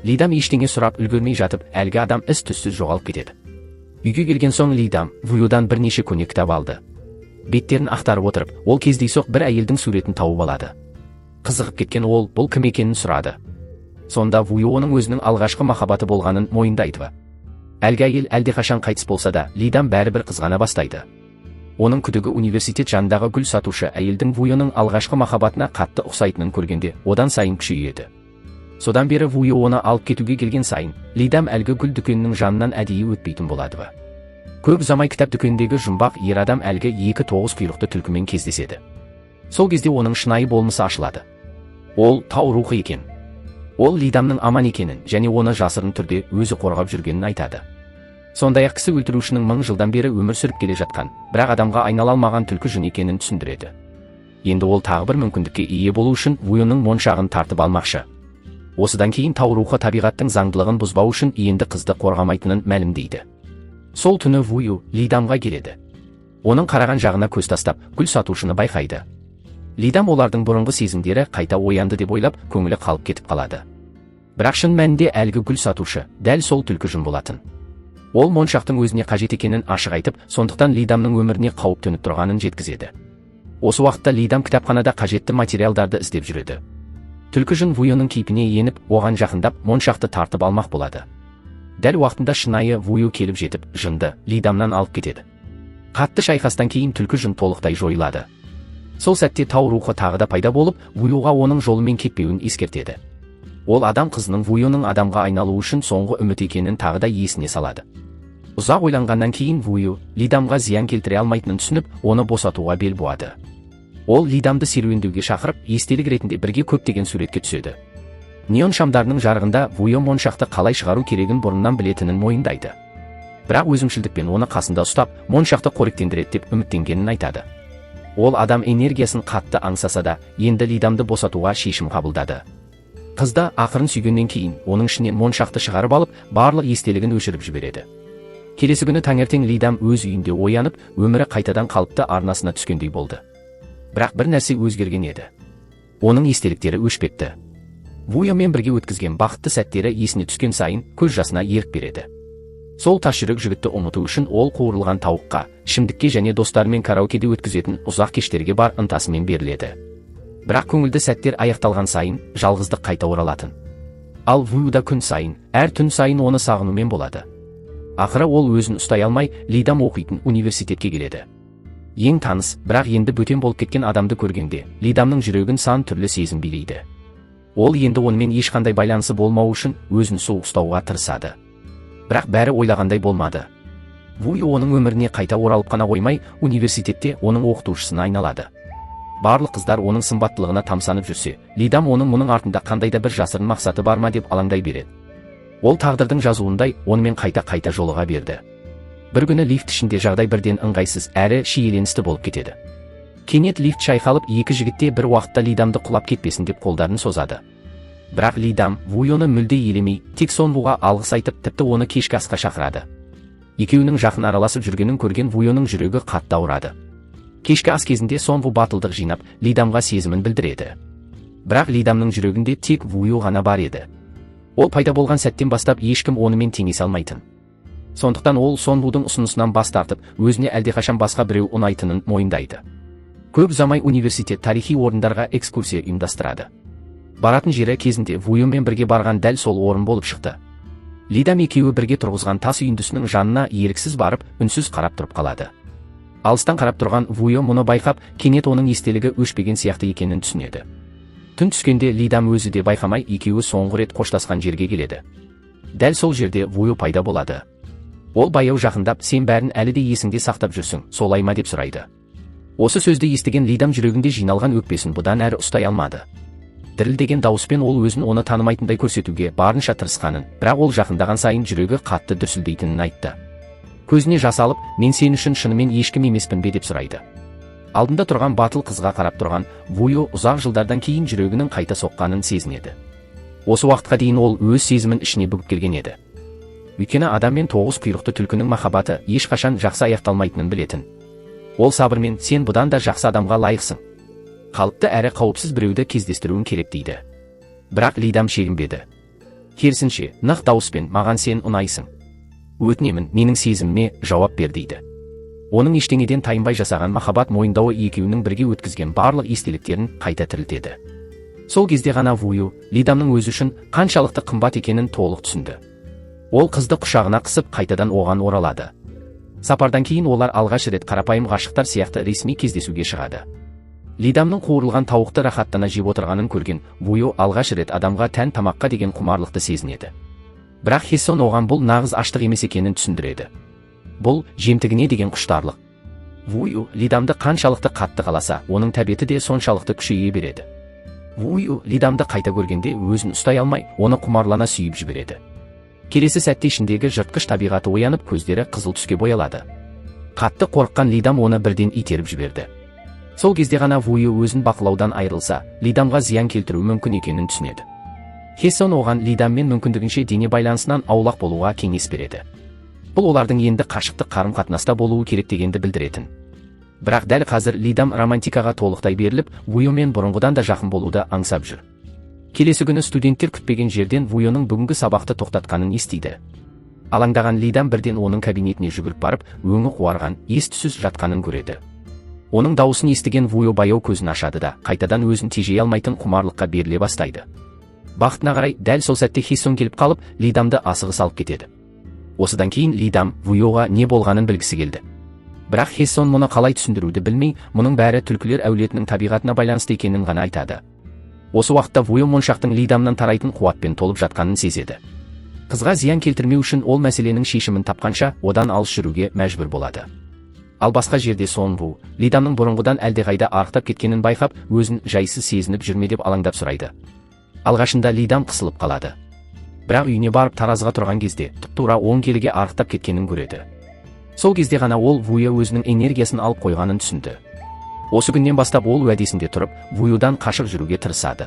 Лидам ештеңе сұрап үлгермей жатып, әлгі адам із-түссіз жоғалып кетеді. Үйге келген соң Лидам Вуйодан бірнеше көне кітап алды. Беттерін ақтарып отырып, ол кездейсоқ бір әйелдің суретін тауып алады. Қызығып кеткен ол бұл кім екенін сұрады. Сонда Вуйо оның өзінің алғашқы махаббаты болғанын мойындайды. Әлгі әйел әлдеқашан қайтыс болса да, Лидам бәрібір қызғана бастайды. Оның күдігі университет жанындағы гүл сатушы әйелдің Вуйоның алғашқы махаббатына қатты ұқсайтынын көргенде, одан сайын күшейеді. Содан бері Вуйо оны алып кетуге келген сайын, Лидам әлгі гүл дүкенінің жанынан әдейі өтпейтін болады. Көп ұзамай кітап дүкеніндегі жұмбақ ер адам әлгі 2 тоғыз құйрықты түлкімен кездеседі. Сол кезде оның шынайы болмысы ашылады. Ол тау рухы екен. Ол Лидамның аман екенін және оны жасырын түрде өзі қорғап жүргенін айтады. Сондай-ақ кісі өлтірушінің 1000 жылдан бері өмір сүріп келе жатқан, бірақ адамға айнала алмаған түлкі жын екенін түсіндіреді. Енді ол тағы бір мүмкіндікке ие болу үшін Вуйоның моншағын тартып алмақшы. Осыдан кейін тау рухы табиғаттың заңдылығын бұзбау үшін енді қызды қорғамайтынын мәлімдейді. Сол түні Вуйо Лидамға келеді. Оның қараған жағына көз тастап, гүл сатушыны байқайды. Лидам олардың бұрынғы сезімдері қайта оянды деп ойлап, көңілі қалып кетіп қалады. Бірақ шын мәнінде әлгі гүл сатушы дәл сол түлкі жын болатын. Ол моншақтың өзіне қажет екенін ашық айтып, сондықтан Лидамның өміріне қауіп төніп тұрғанын жеткізеді. Осы уақытта Лидам кітапханада қажетті материалдарды іздеп жүреді. Түлкі жын Вуйоның кейпіне еніп, оған жақындап, моншақты тартып алмақ болады. Дәл уақытында шынайы Вуйо келіп жетіп, жынды Лидамнан алып кетеді. Қатты шайқастан кейін түлкі жын толықтай жойылады. Сол сәтте тау рухы тағы да пайда болып, Вуйоға оның жолымен кетпеуін ескертеді. Ол адам қызының Вуйоның адамға айналу үшін соңғы үміт екенін тағы да есіне салады. Ұзақ ойланғаннан кейін Вуйо Лидамға зиян келтіре алмайтынын түсініп, оны босатуға бел буады. Ол Лидамды серуендеуге шақырып, естелік ретінде бірге көптеген суретке түседі. Неон шамдарының жарығында Вуйо моншақты қалай шығару керегін бұрыннан білетінін мойындайды. Бірақ өзімшілдікпен оны қасында ұстап, моншақты қоректендіреді деп үміттенгенін айтады. Ол адам энергиясын қатты аңсаса да, енді Лидамды босатуға шешім қабылдады. Қызды ақырын сүйгеннен кейін, оның ішінен моншақты шығарып алып, барлық естелігін өшіріп жібереді. Келесі күні таңертең Лидам өз үйінде оянып, өмірі қайтадан қалыпты арнасына түскендей болды. Бірақ бір нәрсе өзгерген еді. Оның естеліктері өшпепті. Вуйомен бірге өткізген бақытты сәттері есіне түскен сайын көз жасына ерік береді. Сол тас жүрек жігітті ұмыту үшін ол қуырылған тауыққа, ішімдікке және достарымен караокеде өткізетін ұзақ кештерге бар ынтасымен беріледі. Бірақ көңілді сәттер аяқталған сайын жалғыздық қайта оралатын. Ал Вуйода күн сайын, әр түн сайын оны сағынумен болады. Ақыры ол өзін ұстай алмай, Лидам оқитын университетке келеді. Ең таныс, бірақ енді бөтен болып кеткен адамды көргенде, Лидамның жүрегін сан түрлі сезім билейді. Ол енді онымен ешқандай байланысы болмау үшін өзін суық ұстауға тырысады. Бірақ бәрі ойлағандай болмады. Вуйо оның өміріне қайта оралып қана қоймай, университетте оның оқытушысына айналады. Барлық қыздар оның сымбаттылығына тамсанып жүрсе, Лидам оның мұның артында қандай да бір жасырын мақсаты бар ма деп алаңдай береді. Ол тағдырдың жазуындай онымен қайта жолыға берді. Бір күні лифт ішінде жағдай бірден ыңғайсыз әрі шиеленісті болып кетеді. Кенет лифт шайқалып, екі жігітте бір уақытта Лидамды құлап кетпесін деп қолдарын созады. Бірақ Лидам Вуйоны мүлде елемей, тек Сонвуға алғыс айтып, тіпті оны кешкі асқа шақырады. Екеуінің жақын араласып жүргенін көрген Вуйоның жүрегі қатты ауырады. Кешкі ас кезінде Сонву батылдық жинап, Лидамға сезімін білдіреді. Бірақ Лидамның жүрегінде тек Вуйо ғана бар еді. Ол пайда болған сәттен бастап ешкім онымен теңесе алмайтын. Сондықтан ол Сонвудың ұсынысынан бас тартып, өзіне әлдеқашан басқа біреу ұнайтынын мойындайды. Көп ұзамай университет тарихи орындарға экскурсия ұйымдастырады. Баратын жері кезінде Вуйомен бірге барған дәл сол орын болып шықты. Лидам екеуі бірге тұрғызған тас үйіндісінің жанына еріксіз барып, үнсіз қарап тұрып қалады. Алыстан қарап тұрған Вуйо мұны байқап, кенет оның естелігі өшпеген сияқты екенін түсінеді. Түн түскенде Лидам өзі де байқамай екеуі соңғы рет қоштасқан жерге келеді. Дәл сол жерде Вуйо пайда болады. Ол баяу жақындап, сен бәрін әлі де есіңде сақтап жүрсің, солай ма деп сұрайды. Осы сөзді естіген Лидам жүрегінде жиналған өкпесін бұдан әрі ұстай алмады. Дірілдеген дауыспен ол өзін оны танымайтындай көрсетуге барынша тырысқанын, бірақ ол жақындаған сайын жүрегі қатты дүрсілдейтінін айтты. Көзіне жас алып, мен сен үшін шынымен ешкім емеспін бе деп сұрайды. Алдында тұрған батыл қызға қарап тұрған Вуйо ұзақ жылдардан кейін жүрегінің қайта соққанын сезінеді. Осы уақытқа дейін ол өз сезімін ішіне бүгіп келген еді. Өйткені адам мен тоғыз құйрықты түлкінің махаббаты ешқашан жақсы аяқталмайтынын білетін. Ол сабырмен сен бұдан да жақсы адамға лайықсың. Қалыпты әрі қауіпсіз біреуді кездестіруін керек дейді. Бірақ Лидам шегінбеді. Керісінше, нық дауыспен маған сен ұнайсың. Өтінемін, менің сезіміме жауап бер дейді. Оның ештеңеден тайынбай жасаған махаббат мойындауы екеуінің бірге өткізген барлық естеліктерін қайта тірілтеді. Сол кезде ғана Вуйо Лидамның өзі үшін қаншалықты қымбат екенін толық түсінді. Ол қызды құшағына қысып қайтадан оған оралады. Сапардан кейін олар алғаш рет қарапайым ғашықтар сияқты ресми кездесуге шығады. Лидамның қуырылған тауықты рахаттана жеп отырғанын көрген Вуйо алғаш рет адамға тән тамаққа деген құмарлықты сезінеді. Бірақ Хессон оған бұл нағыз аштық емес екенін түсіндіреді. Бұл жемтігіне деген құштарлық. Вуйо Лидамды қаншалықты қатты қаласа, оның тәбеті де соншалықты күшейе береді. Вуйо Лидамды қайта көргенде өзін ұстай алмай, оны құмарлана сүйіп жібереді. Келесі сәтте ішіндегі жыртқыш табиғаты оянып, көздері қызыл түске боялады. Қатты қорыққан Лидам оны бірден итеріп жіберді. Сол кезде ғана Вуйо өзін бақылаудан айырылса, Лидамға зиян келтіру мүмкін екенін түсінеді. Хессон оған Лидаммен мүмкіндігінше дене байланысынан аулақ болуға кеңес береді. Бұл олардың енді қашықтық қарым-қатынаста болуы керек дегенді білдіретін. Бірақ дәл қазір Лидам романтикаға толықтай беріліп, Вуйомен бұрынғыдан да жақын болуды аңсап жүр. Келесі күні студенттер күтпеген жерден Вуйоның бүгінгі сабақты тоқтатқанын естиді. Алаңдаған Лидам бірден оның кабинетіне жүгіріп барып, өңі қуарған, ес-түссіз жатқанын көреді. Оның дауысын естіген Вуйо баяу көзін ашады да, қайтадан өзін тежей алмайтын құмарлыққа беріле бастайды. Бақытына қарай, дәл сол сәтте Хессон келіп қалып, Лидамды асығыс алып кетеді. Осыдан кейін Лидам Вуйоға не болғанын білгісі келді. Бірақ Хессон мұны қалай түсіндіруді білмей, мұның бәрі түлкілер әулетінің табиғатына байланысты екенін ғана айтады. Осы уақытта Вуйо моншақтың Лидамнан тарайтын қуатпен толып жатқанын сезеді. Қызға зиян келтірмеу үшін ол мәселенің шешімін тапқанша одан алыс жүруге мәжбүр болады. Ал басқа жерде Сонву, Лидамның бұрынғыдан әлдеқайда арықтап кеткенін байқап, өзін жайсыз сезініп жүрме деп алаңдап сұрайды. Алғашында Лидам қысылып қалады. Бірақ үйіне барып таразыға тұрған кезде тұп-тура 10 келіге арықтап кеткенін көреді. Сол кезде ғана ол Вуйо өзінің энергиясын алып қойғанын түсінді. Осы күннен бастап ол уәдесінде тұрып, Вуйодан қашық жүруге тырысады.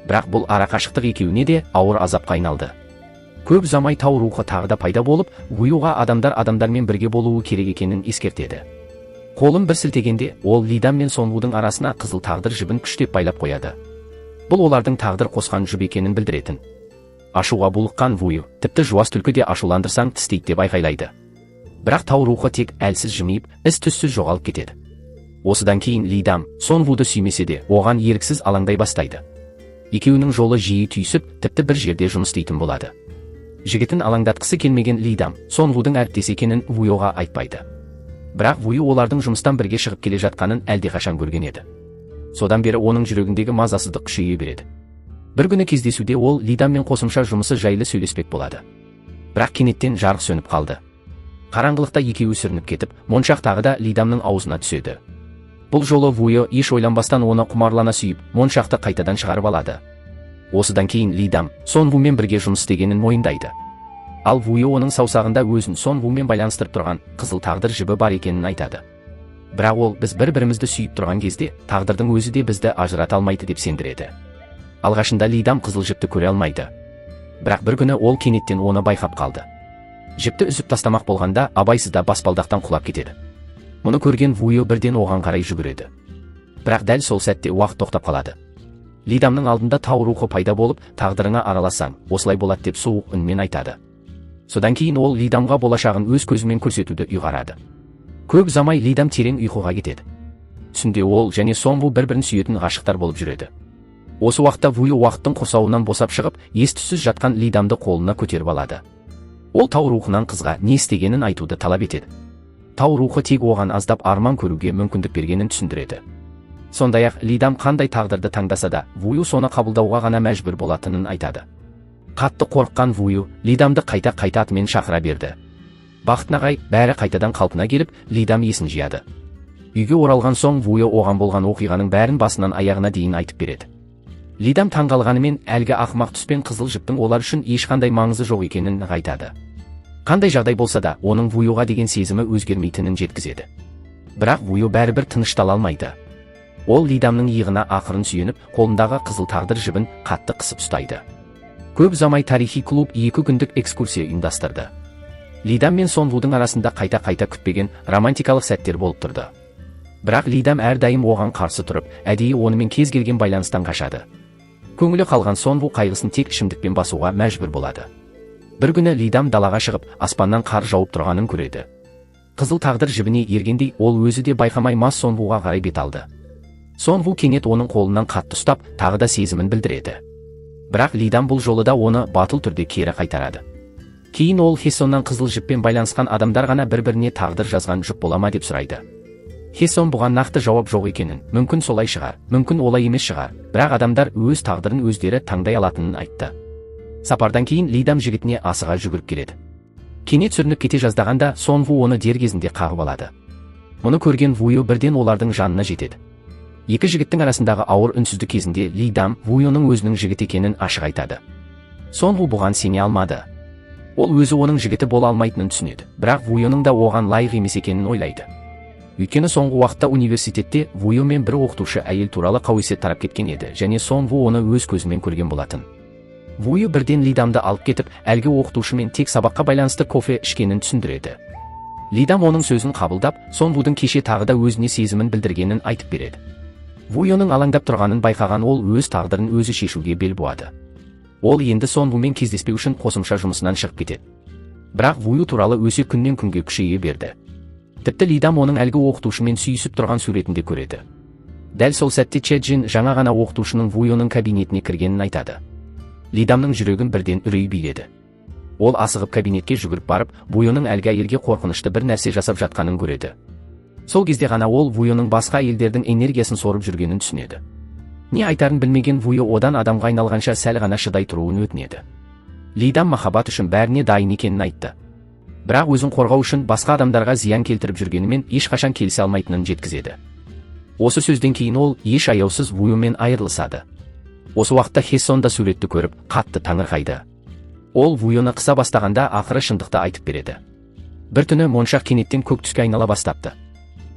Бірақ бұл арақашықтық екеуіне де ауыр азапқа айналды. Көп ұзамай тау рухы тағы да пайда болып, Вуйоға адамдармен бірге болуы керек екенін ескертеді. Қолын бір сілтегенде, ол Лидам мен Сонвудың арасына қызыл тағдыр жібін күштеп байлап қояды. Бұл олардың тағдыр қосқан жіп екенін білдіретін. Ашуға булыққан Вуйо, тіпті жуас түлкі де ашуландырсаң тістейді деп айқайлайды. Бірақ тау рухы тек әлсіз жымиып, із-түссіз жоғалып кетеді. Осыдан кейін Лидам, Сонвуды сүймесе де, оған еріксіз алаңдай бастайды. Екеуінің жолы жиі түйісіп, тіпті бір жерде жұмыс істейтін болады. Жігітін алаңдатқысы келмеген Лидам, Сонвудың әріптесі екенін Вуйоға айтпайды. Бірақ Вуйо олардың жұмыстан бірге шығып келе жатқанын әлдеқашан көрген еді. Содан бері оның жүрегіндегі мазасыздық күшейе береді. Бір күні кездесуде ол Лидаммен қосымша жұмысы жайлы сөйлеспек болады. Бірақ кенеттен жарық сөніп қалды. Қараңғылықта екеуі сүрініп кетіп, моншақ тағы да Лидамның аузына түседі. Бұл жолы Вуйо еш ойланбастан оны құмарлана сүйіп, моншақты қайтадан шығарып алады. Осыдан кейін Лидам Сонвумен бірге жұмыс істегенін мойындайды. Ал Вуйо оның саусағында өзін Сонвумен байланыстырып тұрған қызыл тағдыр жібі бар екенін айтады. Бірақ ол біз бір-бірімізді сүйіп тұрған кезде, тағдырдың өзі де бізді ажырата алмайды деп сендіреді. Алғашында Лидам қызыл жіпті көре алмайды. Бірақ бір күні ол кенеттен оны байқап қалды. Жіпті үзіп тастамақ болғанда абайсызда баспалдақтан құлап кетеді. Мұны көрген Вуйо бірден оған қарай жүгіреді. Бірақ дәл сол сәтте уақыт тоқтап қалады. Лидамның алдында тау рухы пайда болып, тағдырыңа аралассаң, осылай болады деп суық үнмен айтады. Содан кейін ол Лидамға болашағын өз көзімен көрсетуді ұйғарады. Көп ұзамай Лидам терең ұйқыға кетеді. Түсінде ол және Сонву бір-бірін сүйетін ғашықтар болып жүреді. Осы уақытта Вуйо уақыттың құрсауынан босап шығып, ес-түссіз жатқан Лидамды қолына көтеріп алады. Ол тау рухынан қызға не істегенін айтуды талап етеді. Тау рухы тек оған аздап арман көруге мүмкіндік бергенін түсіндіреді. Сондай-ақ Лидам қандай тағдырды таңдаса да, Вуйо соны қабылдауға ғана мәжбүр болатынын айтады. Қатты қорыққан Вуйо Лидамды қайта атымен шақыра берді. Бақытына қарай, бәрі қайтадан қалпына келіп, Лидам есін жияды. Үйге оралған соң Вуйо оған болған оқиғаның бәрін басынан аяғына дейін айтып береді. Лидам таңғалғанымен әлгі ақымақ түспен қызыл жіптің олар үшін ешқандай маңызы жоқ екенін айтады. Қандай жағдай болса да, оның Вуйоға деген сезімі өзгермейтінін жеткізеді. Бірақ Вуйо бәрібір тыныштала алмайды. Ол Лидамның иығына ақырын сүйеніп, қолындағы қызыл тағдыр жібін қатты қысып ұстайды. Көп ұзамай тарихи клуб 2 күндік экскурсия ұйымдастырды. Лидам мен Сонвудың арасында қайта күтпеген романтикалық сәттер болып тұрды. Бірақ Лидам әрдайым оған қарсы тұрып, әдейі онымен кез келген байланыстан қашады. Көңілі қалған Сонву қайғысын тек ішімдікпен басуға мәжбүр болады. Бір күні Лидам далаға шығып, аспаннан қар жауып тұрғанын көреді. Қызыл тағдыр жібіне ергендей, ол өзі де байқамай мас Сонвуға қарай бет алды. Сонву кенет оның қолынан қатты ұстап, тағы да сезімін білдіреді. Бірақ Лидам бұл жолы да оны батыл түрде кері қайтарады. Кейін ол Хессоннан қызыл жіппен байланысқан адамдар ғана бір-біріне тағдыр жазған жұп бола ма деп сұрайды. Хессон бұған нақты жауап жоқ екенін, мүмкін солай шығар, мүмкін олай емес шығар, бірақ адамдар өз тағдырын өздері таңдай алатынын айтты. Сапардан кейін Лидам жігітіне асыға жүгіріп келеді. Кенет сүрініп кете жаздағанда Сонву оны дер кезінде қағып алады. Мұны көрген Вуйо бірден олардың жанына жетеді. Екі жігіттің арасындағы ауыр үнсіздік кезінде Лидам Вуйоның өзінің жігіт екенін ашық айтады. Сонву бұған сене алмады. Ол өзі оның жігіті бола алмайтынын түсінеді, бірақ Вуйоның да оған лайық емес екенін ойлайды. Өйткені соңғы уақытта университетте Вуйо мен бір оқытушы әйел туралы қауесет тарап кеткен еді, және Сонву оны өз көзімен көрген болатын. Вуйо бірден Лидамды алып кетіп, әлгі оқытушымен тек сабаққа байланысты кофе ішкенін түсіндіреді. Лидам оның сөзін қабылдап, Сонвудың кеше тағы да өзіне сезімін білдіргенін айтып береді. Вуйоның алаңдап тұрғанын байқаған ол өз тағдырын өзі шешуге бел буады. Ол енді Сонвумен кездеспеу үшін қосымша жұмысынан шығып кетеді. Бірақ Вуйо туралы өсе күннен күнге күшейе берді. Тіпті Лидам оның әлгі оқытушымен сүйісіп тұрған суретінде көреді. Дәл сол сәтте Чеджин жаңа ғана оқытушының Вуйоның кабинетіне кіргенін айтады. Лидамның жүрегін бірден үрей биледі. Ол асығып кабинетке жүгіріп барып, Вуйоның әлгі әйелге қорқынышты бір нәрсе жасап жатқанын көреді. Сол кезде ғана ол Вуйоның басқа елдердің энергиясын сорып жүргенін түсінеді. Не айтарын білмеген Вуйо одан адамға айналғанша сәл ғана шыдай тұруын өтінеді. Лидам махаббат үшін бәріне дайын екенін айтты. Бірақ өзін қорғау үшін басқа адамдарға зиян келтіріп жүргенімен ешқашан келісе алмайтынын жеткізеді. Осы сөзден кейін ол еш аяусыз Вуйомен айырылысады. Осы уақытта Хессон да суретті көріп, қатты таңырқайды. Ол Вуйоны қыса бастағанда ақыры шындықты айтып береді. Бір түні моншақ кенеттен көк түске айнала бастапты.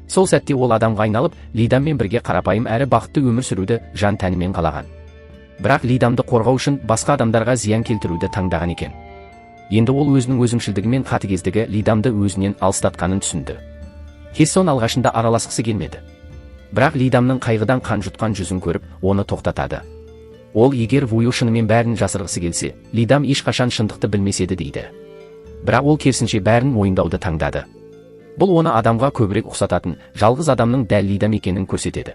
Сол сәтте ол адамға айналып, Лидаммен бірге қарапайым әрі бақытты өмір сүруді жан тәнімен қалаған. Бірақ Лидамды қорғау үшін басқа адамдарға зиян келтіруді таңдаған екен. Енді ол өзінің өзімшілдігі мен қатыгездігі Лидамды өзінен алыстатқанын түсінді. Хессон алғашында араласқысы келмеді. Бірақ Лидамның қайғыдан қан жұтқан жүзін көріп, оны тоқтатады. Ол егер Вуйо шынымен бәрін жасырғысы келсе, Лидам ешқашан шындықты білмес еді дейді. Бірақ ол керісінше бәрін мойындауды таңдады. Бұл оны адамға көбірек ұқсататын, жалғыз адамның дәл Лидам екенін көрсетеді.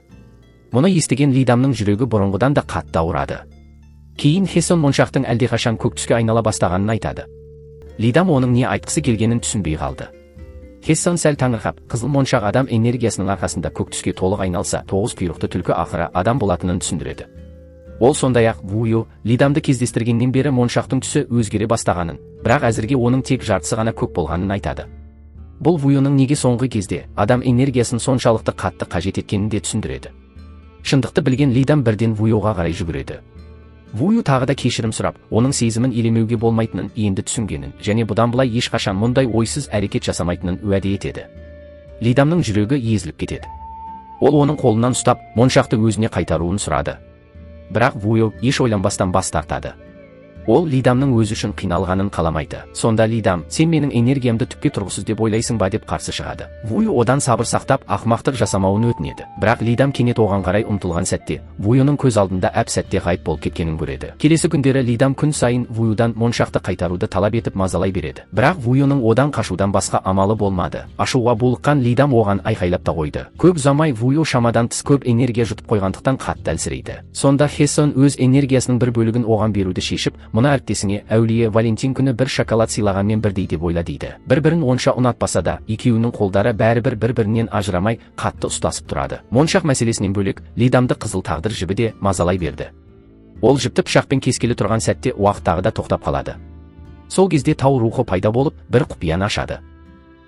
Мұны естіген Лидамның жүрегі бұрынғыдан да қатты ауырады. Кейін Хессон моншақтың әлдеқашан көк түске айнала бастағанын айтады. Лидам оның не айтқысы келгенін түсінбей қалды. Хессон сәл таңырқап, қызыл моншақ адам энергиясының арқасында көк түске толық айналса, 9 құйрықты түлкі ақыры адам болатынын түсіндіреді. Ол сондай-ақ Вуйо Лидамды кездестіргеннен бері моншақтың түсі өзгере бастағанын, бірақ әзірге оның тек жартысы ғана көк болғанын айтады. Бұл Вуйоның неге соңғы кезде адам энергиясын соншалықты қатты қажет еткенін де түсіндіреді. Шындықты білген Лидам бірден Вуйоға қарай жүгіреді. Вуйо тағы да кешірім сұрап, оның сезімін елемеуге болмайтынын енді түсінгенін, және бұдан былай ешқашан мұндай ойсыз әрекет жасамайтынын уәде етеді. Лидамның жүрегі езіліп кетеді. Ол оның қолынан ұстап, моншақты өзіне қайтаруын сұрады. Бірақ Вуйо еш ойланбастан бас тартады. Ол Лидамның өзі үшін қиналғанын қаламайды. Сонда Лидам, сен менің энергиямды түкке тұрғысыз деп ойлайсың ба деп қарсы шығады. Вуйо одан сабыр сақтап, ақымақтық жасамауын өтінеді. Бірақ Лидам кенет оған қарай ұмтылған сәтте, Вуйоның көз алдында әп сәтте ғайып болып кеткенін көреді. Келесі күндері Лидам күн сайын Вуйодан моншақты қайтаруды талап етіп мазалай береді. Бірақ Вуйоның одан қашудан басқа амалы болмады. Ашуға булыққан Лидам оған айқайлап та қойды. Көп ұзамай Вуйо шамадан тыс көп энергия жұтып қойғандықтан қатты әлсірейді. Сонда Хессон өз энергиясының бір бөлігін оған беруді шешіп, мұны әріптесіңе әулие Валентин күні бір шоколад сыйлағанмен бірдей деп ойла дейді. Бір-бірін онша ұнатпаса да, екеуінің қолдары бәрібір бір-бірінен ажырамай қатты ұстасып тұрады. Моншақ мәселесінен бөлек, Лидамды қызыл тағдыр жібі де мазалай берді. Ол жіпті пышақпен кескелі тұрған сәтте уақыт тағы да тоқтап қалады. Сол кезде тау рухы пайда болып, бір құпияны ашады.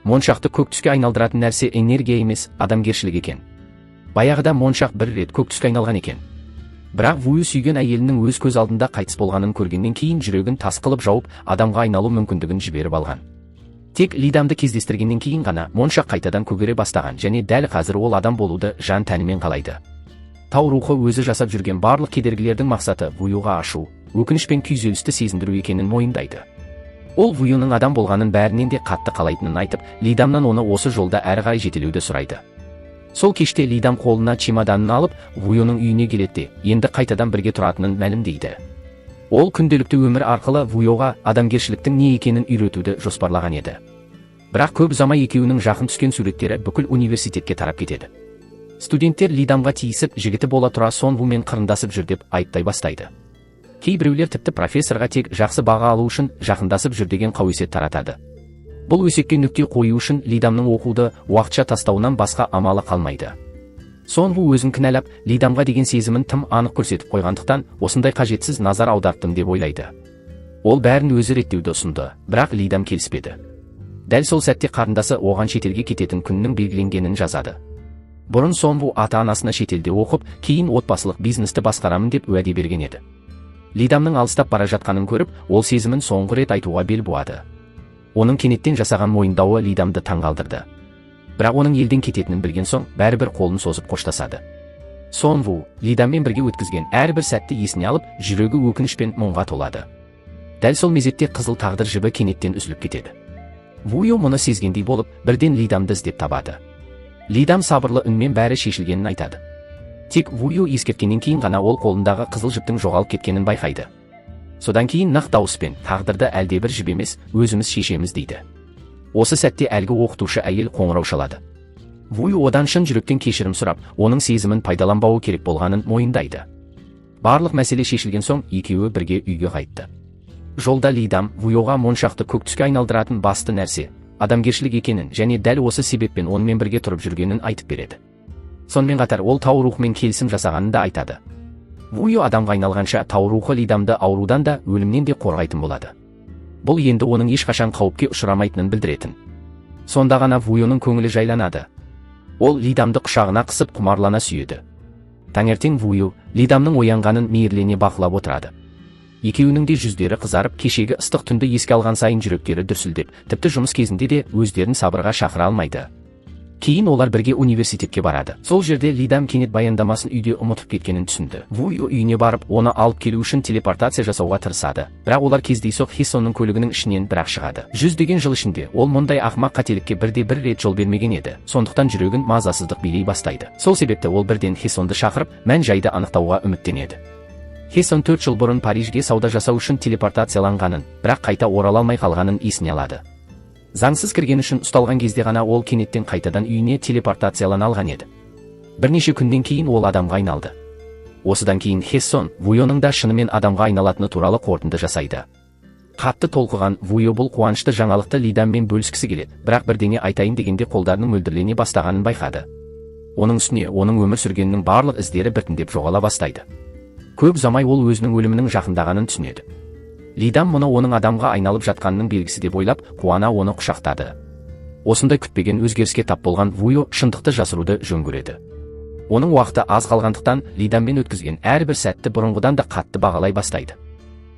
Моншақты көк түске айналдыратын нәрсе энергия емес, адамгершілік екен. Баяғыда моншақ бір рет көк түске айналған екен. Бірақ Вуйо сүйген әйелінің өз көз алдында қайтыс болғанын көргеннен кейін жүрегін тас қылып жауып, адамға айналу мүмкіндігін жіберіп алған. Тек Лидамды кездестіргеннен кейін ғана моншақ қайтадан көгере бастаған, және дәл қазір ол адам болуды жан тәнімен қалайды. Тау рухы өзі жасап жүрген барлық кедергілердің мақсаты Вуйоға ашу, өкініш пен күйзелісті сезіндіру екенін мойындайды. Ол Вуйоның адам болғанын бәрінен де қатты қалайтынын айтып, Лидамнан оны осы жолда әрі қарай жетелеуді сұрайды. Сол кеште Лидам қолына чемоданын алып, Вуйоның үйіне келеді, енді қайтадан бірге тұратынын мәлімдейді. Ол күнделікті өмір арқылы Вуйоға адамгершіліктің не екенін үйретуді жоспарлаған еді. Бірақ көп ұзамай екеуінің жақын түскен суреттері бүкіл университетке тарап кетеді. Студенттер Лидамға тиісіп, жігіті бола тұра Сон Вумен қырындасып жүр деп айыптай бастайды. Кейбіреулер тіпті профессорға тек жақсы баға алу үшін жақындасып жүр деген қауесет таратады. Бұл өсекке нүкте қою үшін Лидамның оқуды уақытша тастауынан басқа амалы қалмайды. Сон Ву өзін кінәлап, Лидамға деген сезімін тым анық көрсетіп қойғандықтан, осындай қажетсіз назар аудартым деп ойлайды. Ол бәрін өзі реттеуді ұсынды, бірақ Лидам келіспеді. Дәл сол сәтте қарындасы оған шетелге кететін күннің белгіленгенін жазады. Бұрын Сон Ву ата-анасына шетелде оқып, кейін отбасылық бизнесті басқарамын деп уәде берген еді. Лидамның алыстап бара жатқанын көріп, ол сезімін соңғы рет айтуға бел буады. Оның кенеттен жасаған мойындауы Лидамды таңғалдырды. Бірақ оның елден кететінін білген соң, бәрібір қолын созып қоштасады. Сон Ву Лидаммен бірге өткізген әрбір сәтті есіне алып, жүрегі өкініш пен мұңға толады. Дәл сол мезетте қызыл тағдыр жібі кенеттен үзіліп кетеді. Вуйо мұны сезгендей болып, бірден Лидамды іздеп табады. Лидам сабырлы үнмен бәрі шешілгенін айтады. Тек Вуйо ескерткеннен кейін ғана ол қолындағы қызыл жіптің жоғалып кеткенін байқайды. Содан кейін нақ дауыспен, тағдырды әлдебір жіп емес, өзіміз шешеміз дейді. Осы сәтте әлгі оқытушы әйел қоңырау шалады. Вуйо одан шын жүректен кешірім сұрап, оның сезімін пайдаланбауы керек болғанын мойындайды. Барлық мәселе шешілген соң, екеуі бірге үйге қайтты. Жолда Лидам Вуйоға моншақты көк түске айналдыратын басты нәрсе адамгершілік екенін және дәл осы себеппен онымен бірге тұрып жүргенін айтып береді. Сонымен қатар ол тау рухымен келісім жасағанын да айтады. Вуйо адамға айналғанша тау рухы Лидамды аурудан да өлімнен де қорғайтын болады. Бұл енді оның ешқашан қауіпке ұшырамайтынын білдіретін. Сонда ғана Вуйоның көңілі жайланады. Ол Лидамды құшағына қысып құмарлана сүйеді. Таңертең Вуйо Лидамның оянғанын мейірлене бақылап отырады. Екеуінің де жүздері қызарып, кешегі ыстық түнді еске алған сайын жүректері дүрсілдеп, тіпті жұмыс кезінде де өздерін сабырға шақыра алмайды. Кейін олар бірге университетке барады. Сол жерде Лидам кенет баяндамасын үйде ұмытып кеткенін түсінді. Вуйо үйіне барып, оны алып келу үшін телепортация жасауға тырысады. Бірақ олар кездейсоқ Хесонның көлігінің ішінен бірақ шығады. 100 жыл ішінде ол мұндай ақымақ қателікке бірде-бір рет жол бермеген еді. Сондықтан жүрегін мазасыздық билей бастайды. Сол себепті ол бірден Хесонды шақырып, мән-жайды анықтауға үміттенеді. Хесон 4 жыл бұрын Парижге сауда жасау үшін телепортацияланғанын, бірақ қайта орала алмай қалғанын есіне алады. Заңсыз кірген үшін ұсталған кезде ғана ол кенеттен қайтадан үйіне телепортациялана алған еді. Бірнеше күннен кейін ол адамға айналды. Осыдан кейін Хессон Вуйоның да шынымен адамға айналатыны туралы қорытынды жасайды. Қатты толқыған Вуйо бұл қуанышты жаңалықты Лидаммен бөліскісі келеді, бірақ бірдеңе айтайын дегенде қолдарының мөлдірлене бастағанын байқады. Оның үстіне оның өмір сүргенінің барлық іздері біртіндеп жоғала бастайды. Көп ұзамай ол өзінің өлімінің жақындағанын түсінеді. Лидам мұны оның адамға айналып жатқанының белгісі деп ойлап, қуана оны құшақтады. Осындай күтпеген өзгеріске тап болған Вуйо шындықты жасыруды жөн көреді. Оның уақыты аз қалғандықтан Лидаммен өткізген әрбір сәтті бұрынғыдан да қатты бағалай бастайды.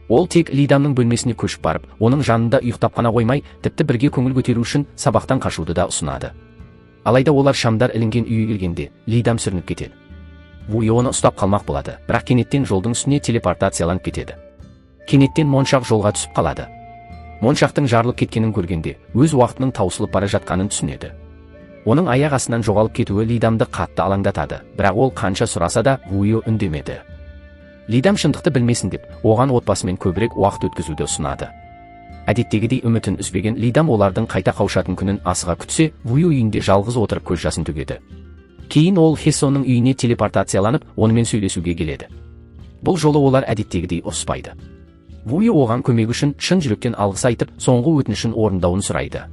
Ол тек Лидамның бөлмесіне көшіп барып, оның жанында ұйықтап қана қоймай, тіпті бірге көңіл көтеру үшін сабақтан қашуды да ұсынады. Алайда олар шамдар ілінген үйге келгенде Лидам сүрініп кетеді. Вуйо оны ұстап қалмақ болады, бірақ кенеттен жолдың үстіне телепортацияланып кетеді. Кенеттен моншақ жолға түсіп қалады. Моншақтың жарылып кеткенін көргенде, өз уақытының таусылып бара жатқанын түсінеді. Оның аяқ астынан жоғалып кетуі Лидамды қатты алаңдатады, бірақ ол қанша сұраса да Вуйо үндемеді. Лидам шындықты білмесін деп, оған отбасымен көбірек уақыт өткізуді ұсынады. Әдеттегідей үмітін үзбеген Лидам олардың қайта қауышатын күнін асыға күтсе, Вуйо үйінде жалғыз отырып көз жасын төгеді. Кейін ол Хессонның үйіне телепортацияланып, онымен сөйлесуге келеді. Бұл жолы олар әдеттегідей ұрыспайды. Вуйо оған көмек үшін шын жүректен алғыс айтып, соңғы өтінішін орындауын сұрайды.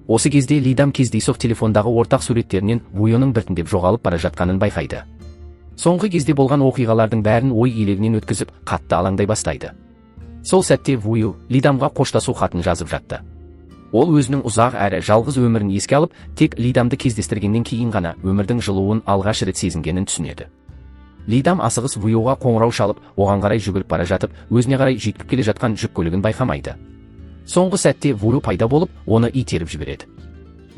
Осы кезде Лидам кездейсоқ телефондағы ортақ суреттерінен Вуйоның біртіндеп жоғалып бара жатқанын байқайды. Соңғы кезде болған оқиғалардың бәрін ой елегінен өткізіп, қатты алаңдай бастайды. Сол сәтте Вуйо Лидамға қоштасу хатын жазып жатты. Ол өзінің ұзақ әрі жалғыз өмірін еске алып, тек Лидамды кездестіргеннен кейін ғана өмірдің жылуын алғаш рет сезінгенін түсінеді. Лидам асығыс Вуйоға қоңырау шалып, оған қарай жүгіріп бара жатып, өзіне қарай жетіп келе жатқан жүк көлігін байқамайды. Соңғы сәтте Вуйо пайда болып, оны итеріп жібереді.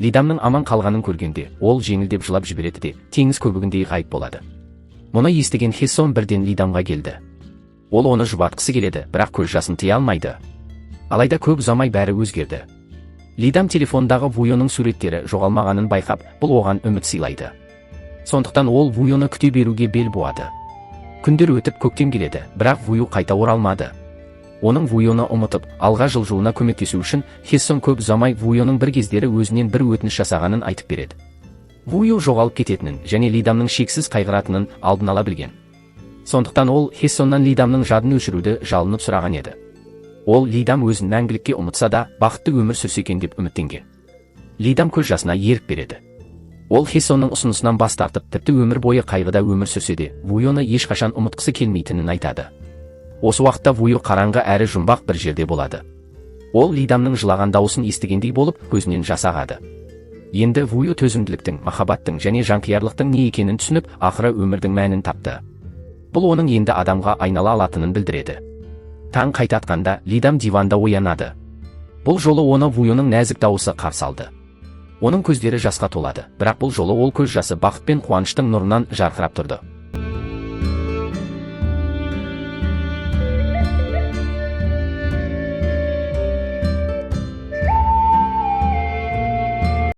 Лидамның аман қалғанын көргенде, ол жеңілдеп жылап жібереді де, теңіз көбігіндей ғайып болады. Мұны естіген Хессон бірден Лидамға келді. Ол оны жұбатқысы келеді, бірақ көз жасын тыя алмайды. Алайда көп ұзамай бәрі өзгерді. Лидам телефондағы Вуйоның суреттері жоғалмағанын байқап, бұл оған үміт сыйлайды. Сондықтан ол Вуйоны күте беруге бел буады. Күндер өтіп көктем келеді, бірақ Вуйо қайта оралмады. Оның Вуйоны ұмытып, алға жылжуына көмектесу үшін Хессон көп ұзамай Вуйоның бір кездері өзінен бір өтініш жасағанын айтып береді. Вуйо жоғалып кететінін және Лидамның шексіз қайғыратынын алдын ала білген. Сондықтан ол Хессоннан Лидамның жадын өшіруді жалынып сұраған еді. Ол Лидам өзін мәңгілікке ұмытса да, бақытты өмір сүрсе екен деп үміттенген. Лидам көз жасына ерік береді. Ол Хессонның ұсынысынан бас тартып, тіпті өмір бойы қайғыда өмір сүрсе де, Вуйоны ешқашан ұмытқысы келмейтінін айтады. Осы уақытта Вуйо қараңғы әрі жұмбақ бір жерде болады. Ол Лидамның жылаған дауысын естігендей болып, көзінен жас ағады. Енді Вуйо төзімділіктің, махаббаттың және жанқиярлықтың не екенін түсініп, ақыры өмірдің мәнін тапты. Бұл оның енді адамға айнала алатынын білдіреді. Таң қайта атқанда Лидам диванда оянады. Бұл жолы оны Вуйоның нәзік дауысы қарсы алды. Оның көздері жасқа толады, бірақ бұл жолы ол көз жасы бақыт пен қуаныштың нұрынан жарқырап тұрды.